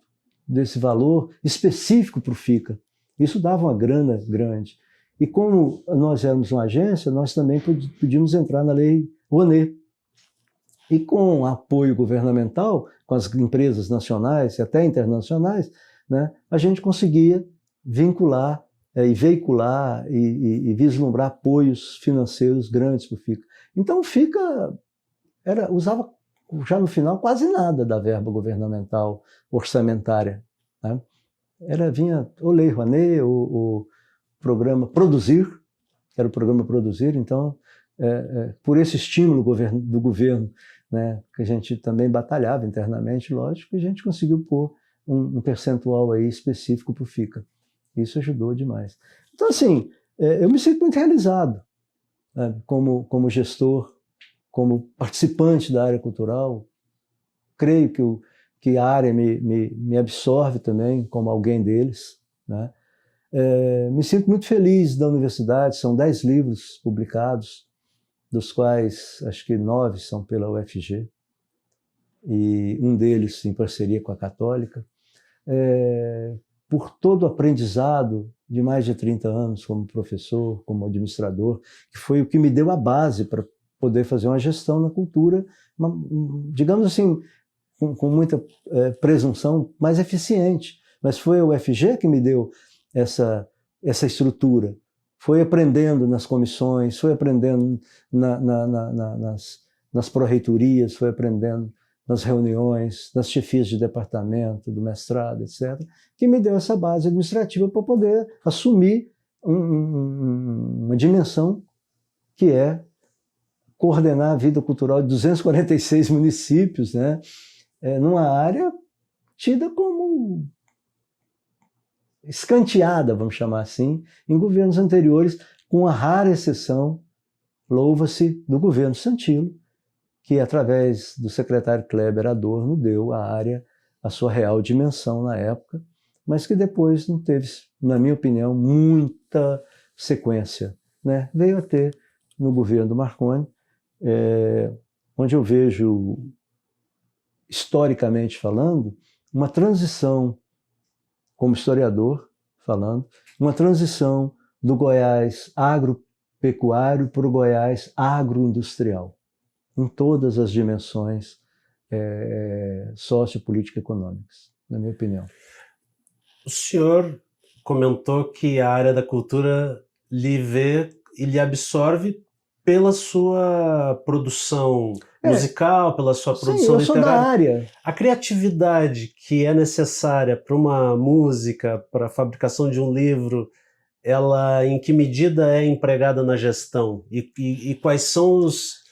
desse valor específico para o FICA. Isso dava uma grana grande. E como nós éramos uma agência, nós também podíamos entrar na lei Rouanet. E com apoio governamental, com as empresas nacionais e até internacionais, né, a gente conseguia vincular e veicular e vislumbrar apoios financeiros grandes para o FICA. Então o FICA usava já no final quase nada da verba governamental orçamentária. Né? Vinha o Lei Rouanet, o programa Produzir, que era o programa Produzir. Então, por esse estímulo do governo, né, que a gente também batalhava internamente, lógico, a gente conseguiu pôr um percentual aí específico para o FICA. Isso ajudou demais. Então, assim, eu me sinto muito realizado, né, como gestor, como participante da área cultural. Creio que a área me absorve também como alguém deles. Né? Me sinto muito feliz da universidade, são 10 livros publicados, dos quais acho que 9 são pela UFG, e um deles em parceria com a Católica. Por todo o aprendizado de mais de 30 anos como professor, como administrador, que foi o que me deu a base para poder fazer uma gestão na cultura, digamos assim, com muita presunção, mais eficiente. Mas foi a UFG que me deu essa estrutura. Foi aprendendo nas comissões, foi aprendendo nas pró-reitorias, foi aprendendo nas reuniões, nas chefias de departamento, do mestrado, etc., que me deu essa base administrativa para poder assumir uma dimensão que é coordenar a vida cultural de 246 municípios, né? Numa área tida como escanteada, vamos chamar assim, em governos anteriores, com a rara exceção, louva-se, do governo Santilo, que através do secretário Kleber Adorno deu à área a sua real dimensão na época, mas que depois não teve, na minha opinião, muita sequência, né? Veio a ter no governo do Marconi, onde eu vejo, historicamente falando, uma transição, como historiador falando, uma transição do Goiás agropecuário para o Goiás agroindustrial, em todas as dimensões sociopolítico-econômicas, na minha opinião. O senhor comentou que a área da cultura lhe vê e lhe absorve pela sua produção musical, pela sua produção literária. Eu sou da área. A criatividade que é necessária para uma música, para a fabricação de um livro, ela em que medida é empregada na gestão? E quais são os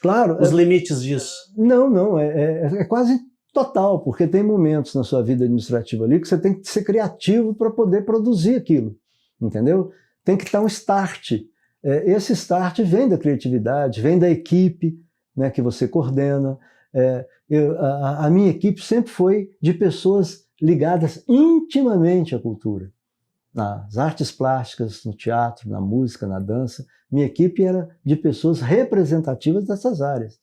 limites disso? Não, é quase total, porque tem momentos na sua vida administrativa ali que você tem que ser criativo para poder produzir aquilo, entendeu? Tem que estar um start. Esse start vem da criatividade, vem da equipe, né, que você coordena. A minha equipe sempre foi de pessoas ligadas intimamente à cultura. Nas artes plásticas, no teatro, na música, na dança. Minha equipe era de pessoas representativas dessas áreas.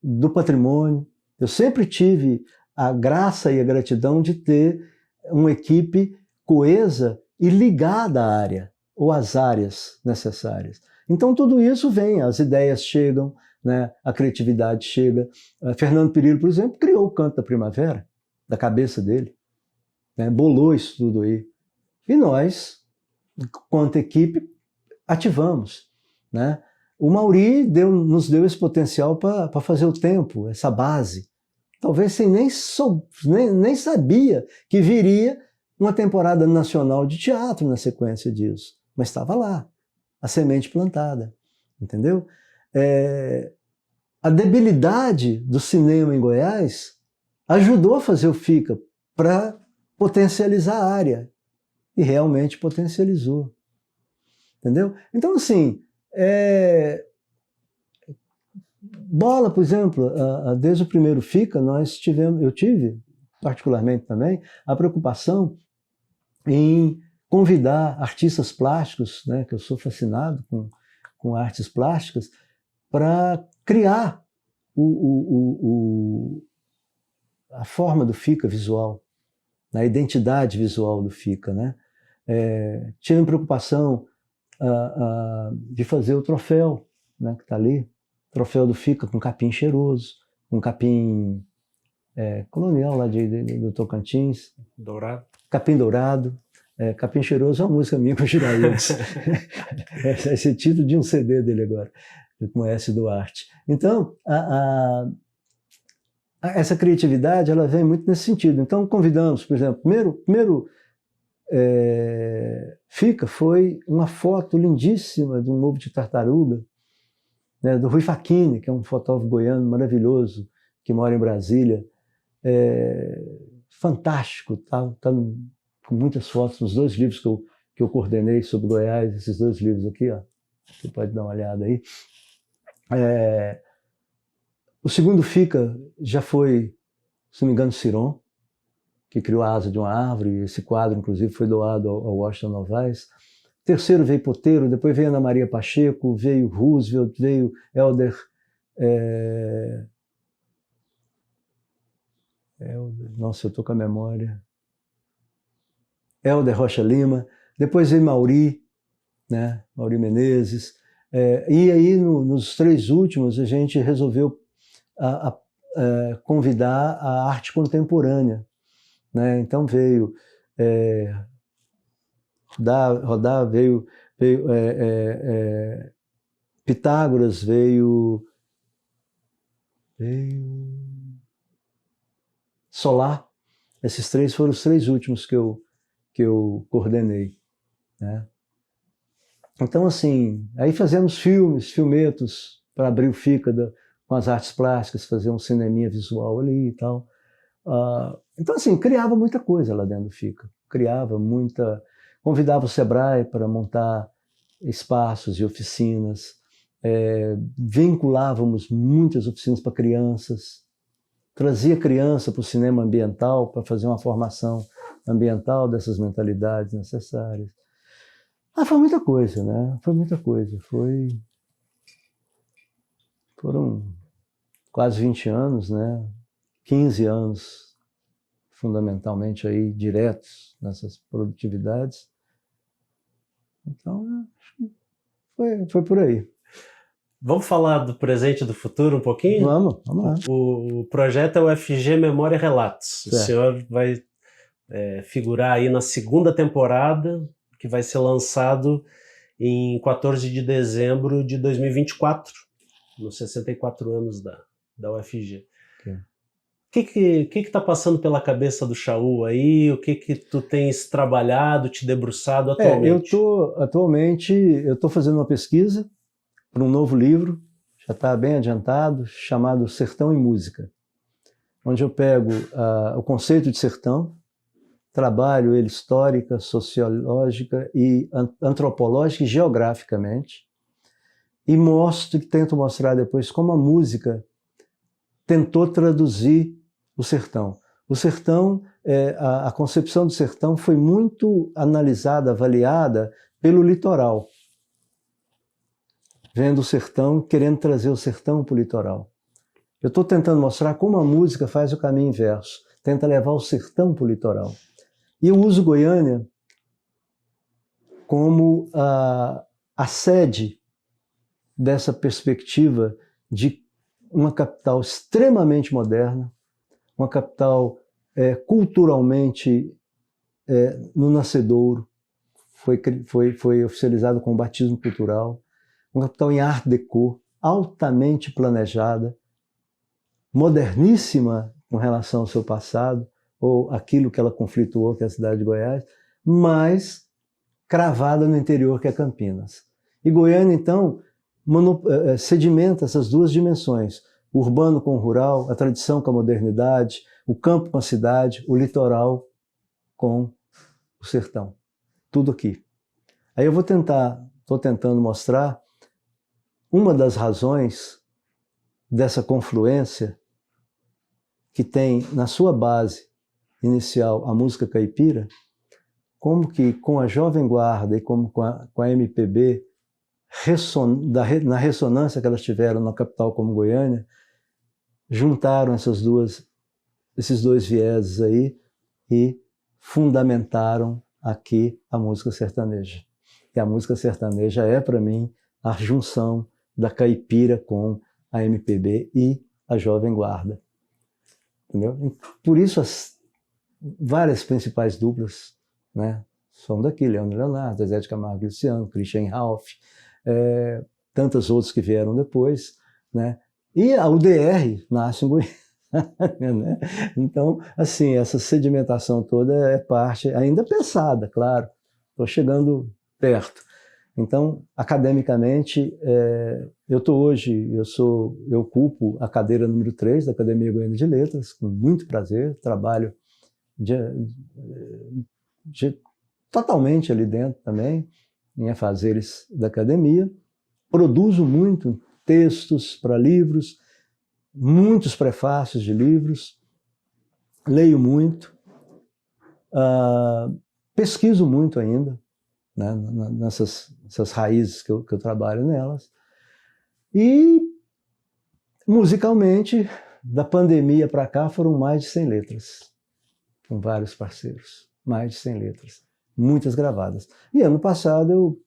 Do patrimônio. Eu sempre tive a graça e a gratidão de ter uma equipe coesa e ligada à área, ou às áreas necessárias. Então tudo isso vem, as ideias chegam, né, a criatividade chega. Fernando Perillo, por exemplo, criou o Canto da Primavera, da cabeça dele, né, bolou isso tudo aí. E nós, quanto equipe, ativamos, né? O Mauri nos deu esse potencial para fazer o tempo, essa base. Talvez sem nem sabia que viria uma temporada nacional de teatro na sequência disso. Mas estava lá, a semente plantada, entendeu? A debilidade do cinema em Goiás ajudou a fazer o FICA para potencializar a área. E realmente potencializou. Entendeu? Então, assim, bola, por exemplo, desde o primeiro FICA, eu tive, particularmente também, a preocupação em convidar artistas plásticos, né, que eu sou fascinado com artes plásticas, para criar a forma do FICA visual, a identidade visual do FICA, né? Tive preocupação de fazer o troféu, né, que está ali, troféu do FICA com capim cheiroso, com capim colonial lá do Tocantins. Dourado. Capim dourado. Capim cheiroso é uma música minha com o Giraúdes. Esse é o título de um CD dele agora, com S. Duarte. Então, essa criatividade ela vem muito nesse sentido. Então, convidamos, por exemplo, primeiro FICA foi uma foto lindíssima de um ovo de tartaruga, né, do Rui Facchini, que é um fotógrafo goiano maravilhoso, que mora em Brasília. Fantástico, tá com muitas fotos nos 2 livros que eu coordenei sobre Goiás, esses 2 livros aqui, ó, você pode dar uma olhada aí. O segundo FICA já foi, se não me engano, Ciron, que criou a asa de uma árvore. Esse quadro, inclusive, foi doado ao Washington Novaes. Terceiro veio Poteiro, depois veio Ana Maria Pacheco, veio Roosevelt, veio Helder. Nossa, eu estou com a memória. Helder Rocha Lima. Depois veio Mauri, né? Mauri Menezes. E aí, nos 3 últimos, a gente resolveu convidar a arte contemporânea, né? Então veio rodar, veio Pitágoras, veio Solar. Esses 3 foram os 3 últimos que eu coordenei, né? Então, assim, aí fazemos filmetos para abrir o FICA com as artes plásticas, fazer um cineminha visual ali e tal. Então, assim, criava muita coisa lá dentro do FICA. Convidava o Sebrae para montar espaços e oficinas. Vinculávamos muitas oficinas para crianças. Trazia criança para o cinema ambiental para fazer uma formação ambiental dessas mentalidades necessárias. Foi muita coisa, né? Foi muita coisa. Foram quase 20 anos, né? 15 anos, fundamentalmente, aí, diretos nessas produtividades. Então, acho que foi por aí. Vamos falar do presente e do futuro um pouquinho? Vamos lá. O projeto é o FG Memória e Relatos. Certo. O senhor vai figurar aí na segunda temporada, que vai ser lançado em 14 de dezembro de 2024, nos 64 anos da UFG. O que está passando pela cabeça do Chaú aí? O que tu tens trabalhado, te debruçado atualmente? Atualmente eu estou fazendo uma pesquisa para um novo livro, já está bem adiantado, chamado Sertão e Música, onde eu pego o conceito de sertão, trabalho ele histórica, sociológica e antropológica e geograficamente, e tento mostrar depois como a música tentou traduzir o sertão. O sertão, a concepção do sertão foi muito analisada, avaliada pelo litoral, vendo o sertão, querendo trazer o sertão para o litoral. Eu estou tentando mostrar como a música faz o caminho inverso, tenta levar o sertão para o litoral. E eu uso Goiânia como a sede dessa perspectiva de uma capital extremamente moderna, uma capital culturalmente no nascedouro, foi oficializado com o batismo cultural, uma capital em Art Deco, altamente planejada, moderníssima com relação ao seu passado, ou aquilo que ela conflituou, que é a cidade de Goiás, mas cravada no interior, que é Campinas. E Goiânia, então, sedimenta essas duas dimensões, o urbano com o rural, a tradição com a modernidade, o campo com a cidade, o litoral com o sertão. Tudo aqui. Aí eu estou tentando mostrar uma das razões dessa confluência que tem na sua base inicial a música caipira, como que com a Jovem Guarda e como com a MPB, na ressonância que elas tiveram na capital como Goiânia, juntaram esses dois vieses aí e fundamentaram aqui a música sertaneja. E a música sertaneja é, para mim, a junção da caipira com a MPB e a Jovem Guarda. Entendeu? Por isso várias principais duplas, né, são daqui, Leandro Leonardo, Zezé de Camargo e Luciano, Christian Ralph, tantas outras que vieram depois, né? E a UDR nasce em Goiânia. Né? Então, assim, essa sedimentação toda é parte ainda pensada, claro, estou chegando perto. Então, academicamente, eu ocupo a cadeira número 3 da Academia Goiana de Letras, com muito prazer, trabalho totalmente ali dentro também, em afazeres da academia, produzo muito textos para livros, muitos prefácios de livros, leio muito, pesquiso muito ainda, né, nessas raízes que eu trabalho nelas. E, musicalmente, da pandemia para cá, foram mais de 100 letras, com vários parceiros, mais de 100 letras, muitas gravadas. E ano passado eu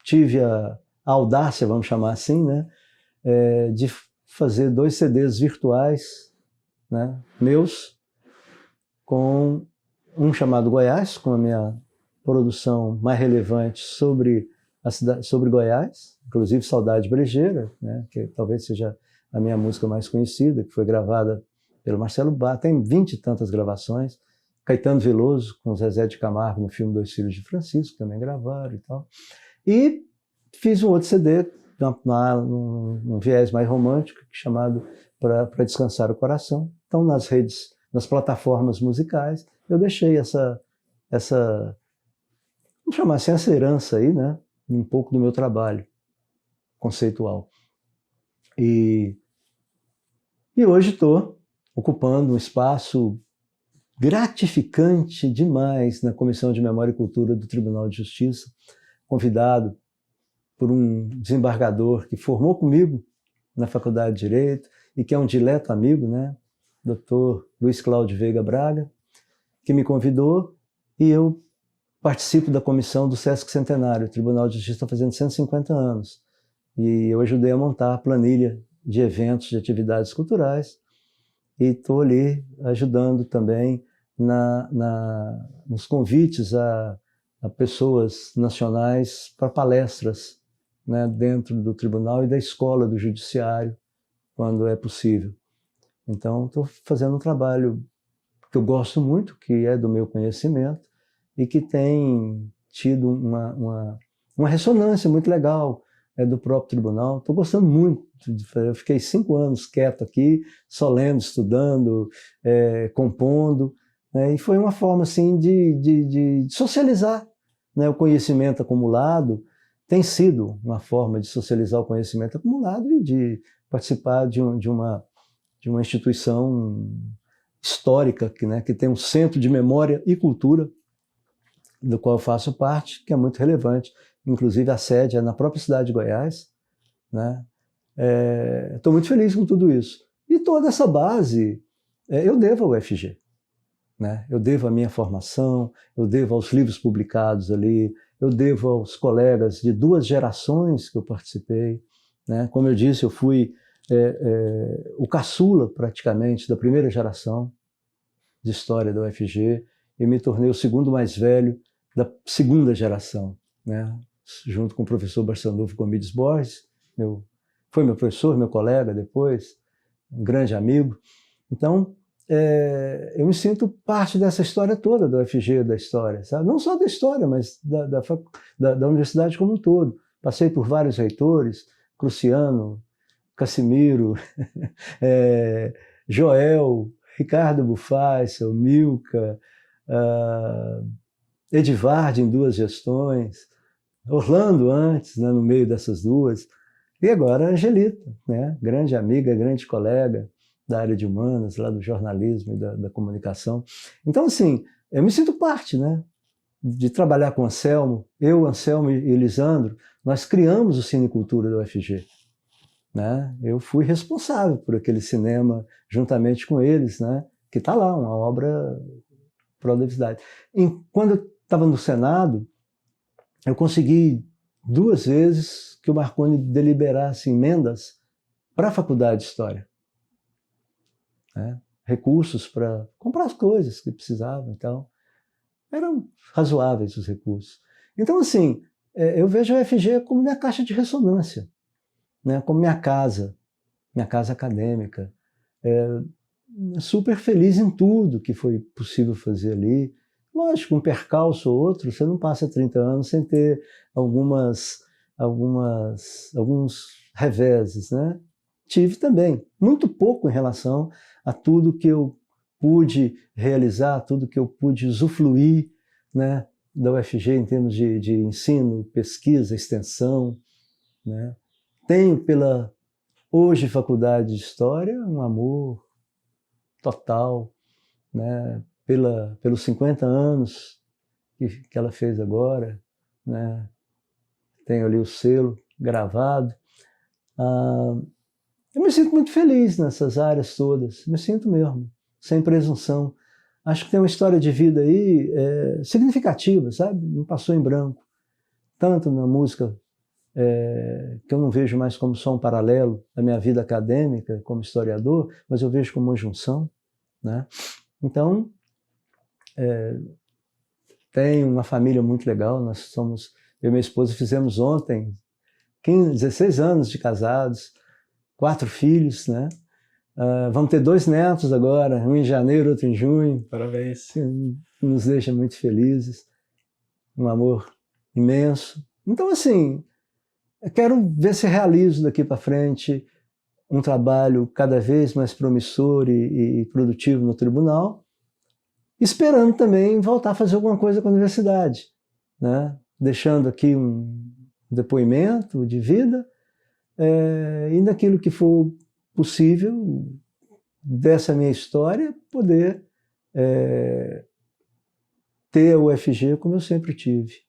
tive a audácia, vamos chamar assim, né, de fazer 2 CDs virtuais, né, meus, com um chamado Goiás, com a minha produção mais relevante sobre a cidade, sobre Goiás, inclusive Saudade Brejeira, né, que talvez seja a minha música mais conhecida, que foi gravada pelo Marcelo Bá, tem 20 e tantas gravações, Caetano Veloso com Zezé de Camargo no filme Dois Filhos de Francisco, também gravaram e tal. E fiz um outro CD num viés mais romântico, chamado Para Descansar o Coração. Então, nas redes, nas plataformas musicais, eu deixei essa vamos chamar assim, essa herança aí, né? Um pouco do meu trabalho conceitual. E hoje estou ocupando um espaço gratificante demais na Comissão de Memória e Cultura do Tribunal de Justiça, convidado por um desembargador que formou comigo na Faculdade de Direito e que é um dileto amigo, né? Dr. Luiz Cláudio Veiga Braga, que me convidou, e eu participo da comissão do Sesc Centenário. O Tribunal de Justiça está fazendo 150 anos. E eu ajudei a montar a planilha de eventos, de atividades culturais, e estou ali ajudando também nos convites a pessoas nacionais para palestras, né, dentro do tribunal e da escola do judiciário, quando é possível. Então, estou fazendo um trabalho que eu gosto muito, que é do meu conhecimento, e que tem tido uma ressonância muito legal do próprio tribunal. Estou gostando muito de fazer. Eu fiquei 5 anos quieto aqui, só lendo, estudando, compondo, né? E foi uma forma assim, de socializar, né? O conhecimento acumulado tem sido uma forma de socializar o conhecimento acumulado e de participar de uma instituição histórica que tem um centro de memória e cultura, do qual eu faço parte, que é muito relevante. Inclusive a sede é na própria cidade de Goiás, né? Estou muito feliz com tudo isso. E toda essa base eu devo ao UFG, né? Eu devo à minha formação, eu devo aos livros publicados ali, eu devo aos colegas de 2 gerações que eu participei, né? Como eu disse, eu fui o caçula praticamente da primeira geração de história da UFG e me tornei o segundo mais velho da segunda geração, né? Junto com o professor Barçanufo Gomides Borges, foi meu professor, meu colega depois, um grande amigo. Então, eu me sinto parte dessa história toda da UFG, da história, sabe? Não só da história, mas da universidade como um todo. Passei por vários reitores, Cruciano, Cassimiro, Joel, Ricardo Bufácio, Milka, Edivardo em 2 gestões, Orlando antes, né, no meio dessas 2, e agora a Angelita, né, grande amiga, grande colega da área de humanas, lá do jornalismo e da comunicação. Então, assim, eu me sinto parte, né, de trabalhar com Anselmo. Eu, Anselmo e Lisandro, nós criamos o Cinecultura da UFG. Né? Eu fui responsável por aquele cinema juntamente com eles, né? Que está lá, uma obra para a universidade. Quando eu estava no Senado, eu consegui 2 vezes que o Marconi deliberasse emendas para a Faculdade de História, né? Recursos para comprar as coisas que precisavam e tal. Eram razoáveis os recursos. Então, assim, eu vejo a UFG como minha caixa de ressonância, né, como minha casa acadêmica. Super feliz em tudo que foi possível fazer ali. Lógico, um percalço ou outro, você não passa 30 anos sem ter alguns reveses, né? Tive também, muito pouco em relação a tudo que eu pude realizar, tudo que eu pude usufruir, né, da UFG em termos de ensino, pesquisa, extensão, né? Tenho pela hoje Faculdade de História um amor total, né? Pelos 50 anos que ela fez agora, né? Tenho ali o selo gravado. Eu me sinto muito feliz nessas áreas todas, me sinto mesmo, sem presunção. Acho que tem uma história de vida aí significativa, sabe? Me passou em branco, tanto na música, que eu não vejo mais como só um paralelo da minha vida acadêmica como historiador, mas eu vejo como uma junção, né? Então, tenho uma família muito legal. Eu e minha esposa fizemos ontem 16 anos de casados, 4 filhos, né? Vamos ter 2 netos agora, um em janeiro, outro em junho. Parabéns. Que nos deixa muito felizes, um amor imenso. Então, assim, eu quero ver se realizo daqui para frente um trabalho cada vez mais promissor e produtivo no tribunal, esperando também voltar a fazer alguma coisa com a universidade, né? Deixando aqui um depoimento de vida, e naquilo que for possível dessa minha história, poder ter a UFG como eu sempre tive.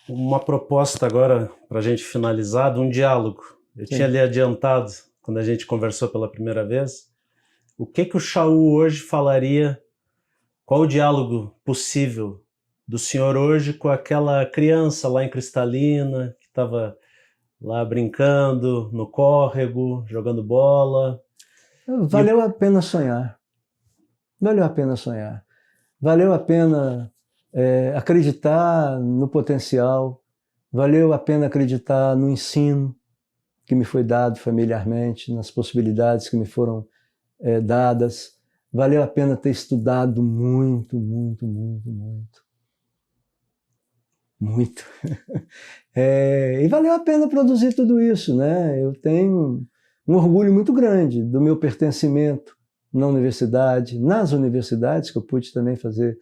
Uma proposta agora, para a gente finalizar, de um diálogo. Eu tinha ali adiantado, quando a gente conversou pela primeira vez, o que o Chaú hoje falaria, qual o diálogo possível do senhor hoje com aquela criança lá em Cristalina, que estava lá brincando no córrego, jogando bola. Valeu a pena sonhar. Valeu a pena sonhar. Valeu a pena acreditar no potencial. Valeu a pena acreditar no ensino que me foi dado familiarmente, nas possibilidades que me foram dadas. Valeu a pena ter estudado muito, muito, muito, muito. Muito. E valeu a pena produzir tudo isso, né? Eu tenho um orgulho muito grande do meu pertencimento na universidade, nas universidades, que eu pude também fazer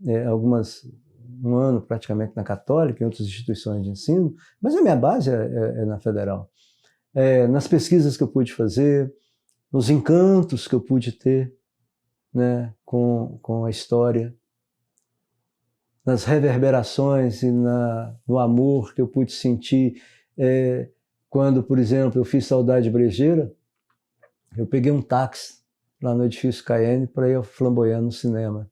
um ano praticamente na Católica, em outras instituições de ensino, mas a minha base é na Federal. Nas pesquisas que eu pude fazer, nos encantos que eu pude ter, né, com a história, nas reverberações e no amor que eu pude sentir quando, por exemplo, eu fiz Saudade Brejeira, eu peguei um táxi lá no edifício Cayenne para ir ao Flamboyant no cinema.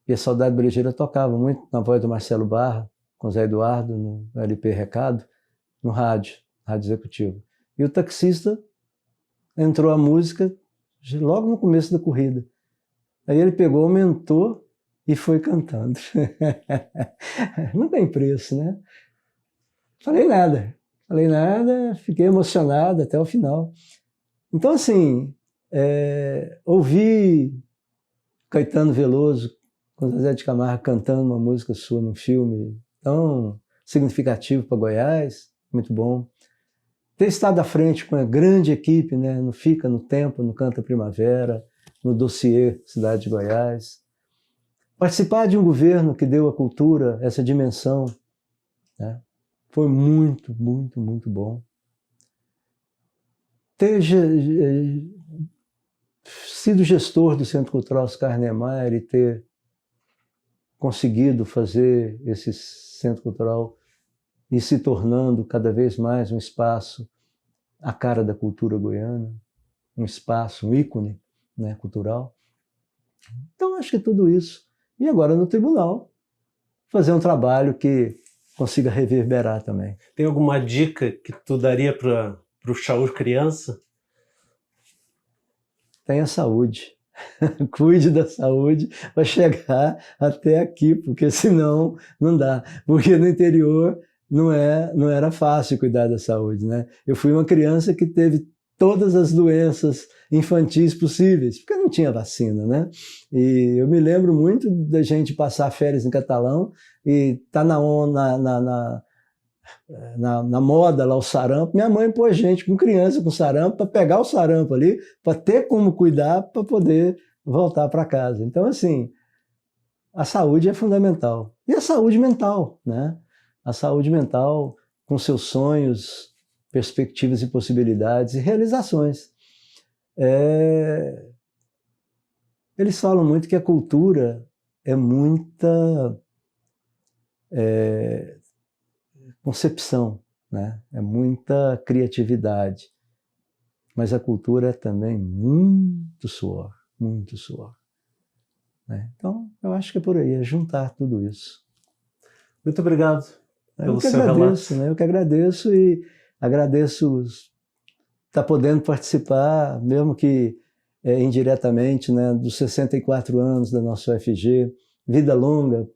E a Saudade Brejeira tocava muito na voz do Marcelo Barra, com Zé Eduardo, no LP Recado, no rádio executivo. E o taxista entrou a música logo no começo da corrida. Aí ele pegou, aumentou e foi cantando. Não tem preço, né? Falei nada, fiquei emocionado até o final. Então, assim, ouvir Caetano Veloso com Zezé de Camargo cantando uma música sua num filme tão significativo para Goiás, muito bom. Ter estado à frente com a grande equipe, né, no Fica, no Tempo, no Canta Primavera, no Dossiê Cidade de Goiás. Participar de um governo que deu à cultura essa dimensão, né, foi muito, muito, muito bom. Ter sido gestor do Centro Cultural Oscar Niemeyer e ter conseguido fazer esse Centro Cultural e se tornando cada vez mais um espaço à cara da cultura goiana, um espaço, um ícone, né, cultural. Então, acho que tudo isso. E agora no tribunal, fazer um trabalho que consiga reverberar também. Tem alguma dica que tu daria para o Chaú criança? Tenha saúde. Cuide da saúde para chegar até aqui, porque senão não dá. Porque no interior não era fácil cuidar da saúde, né? Eu fui uma criança que teve todas as doenças infantis possíveis, porque não tinha vacina, né? E eu me lembro muito da gente passar férias em Catalão e tá na moda lá o sarampo. Minha mãe pôs gente com criança com sarampo para pegar o sarampo ali, para ter como cuidar, para poder voltar para casa. Então, assim, a saúde é fundamental. E a saúde mental, né? A saúde mental com seus sonhos, perspectivas e possibilidades e realizações. Eles falam muito que a cultura é muita concepção, né? É muita criatividade. Mas a cultura é também muito suor, muito suor. Né? Então, eu acho que é por aí, é juntar tudo isso. Muito obrigado pelo seu relato. Né? Eu que agradeço e agradeço estar podendo participar, mesmo que indiretamente, né, dos 64 anos da nossa UFG, vida longa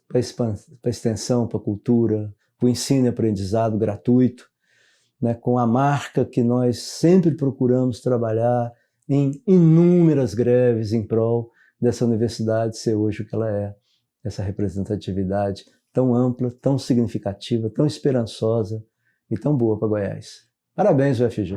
para a extensão, para a cultura, para o ensino e aprendizado gratuito, né, com a marca que nós sempre procuramos trabalhar em inúmeras greves em prol dessa universidade ser hoje o que ela é, essa representatividade tão ampla, tão significativa, tão esperançosa e tão boa para Goiás. Parabéns, UFG.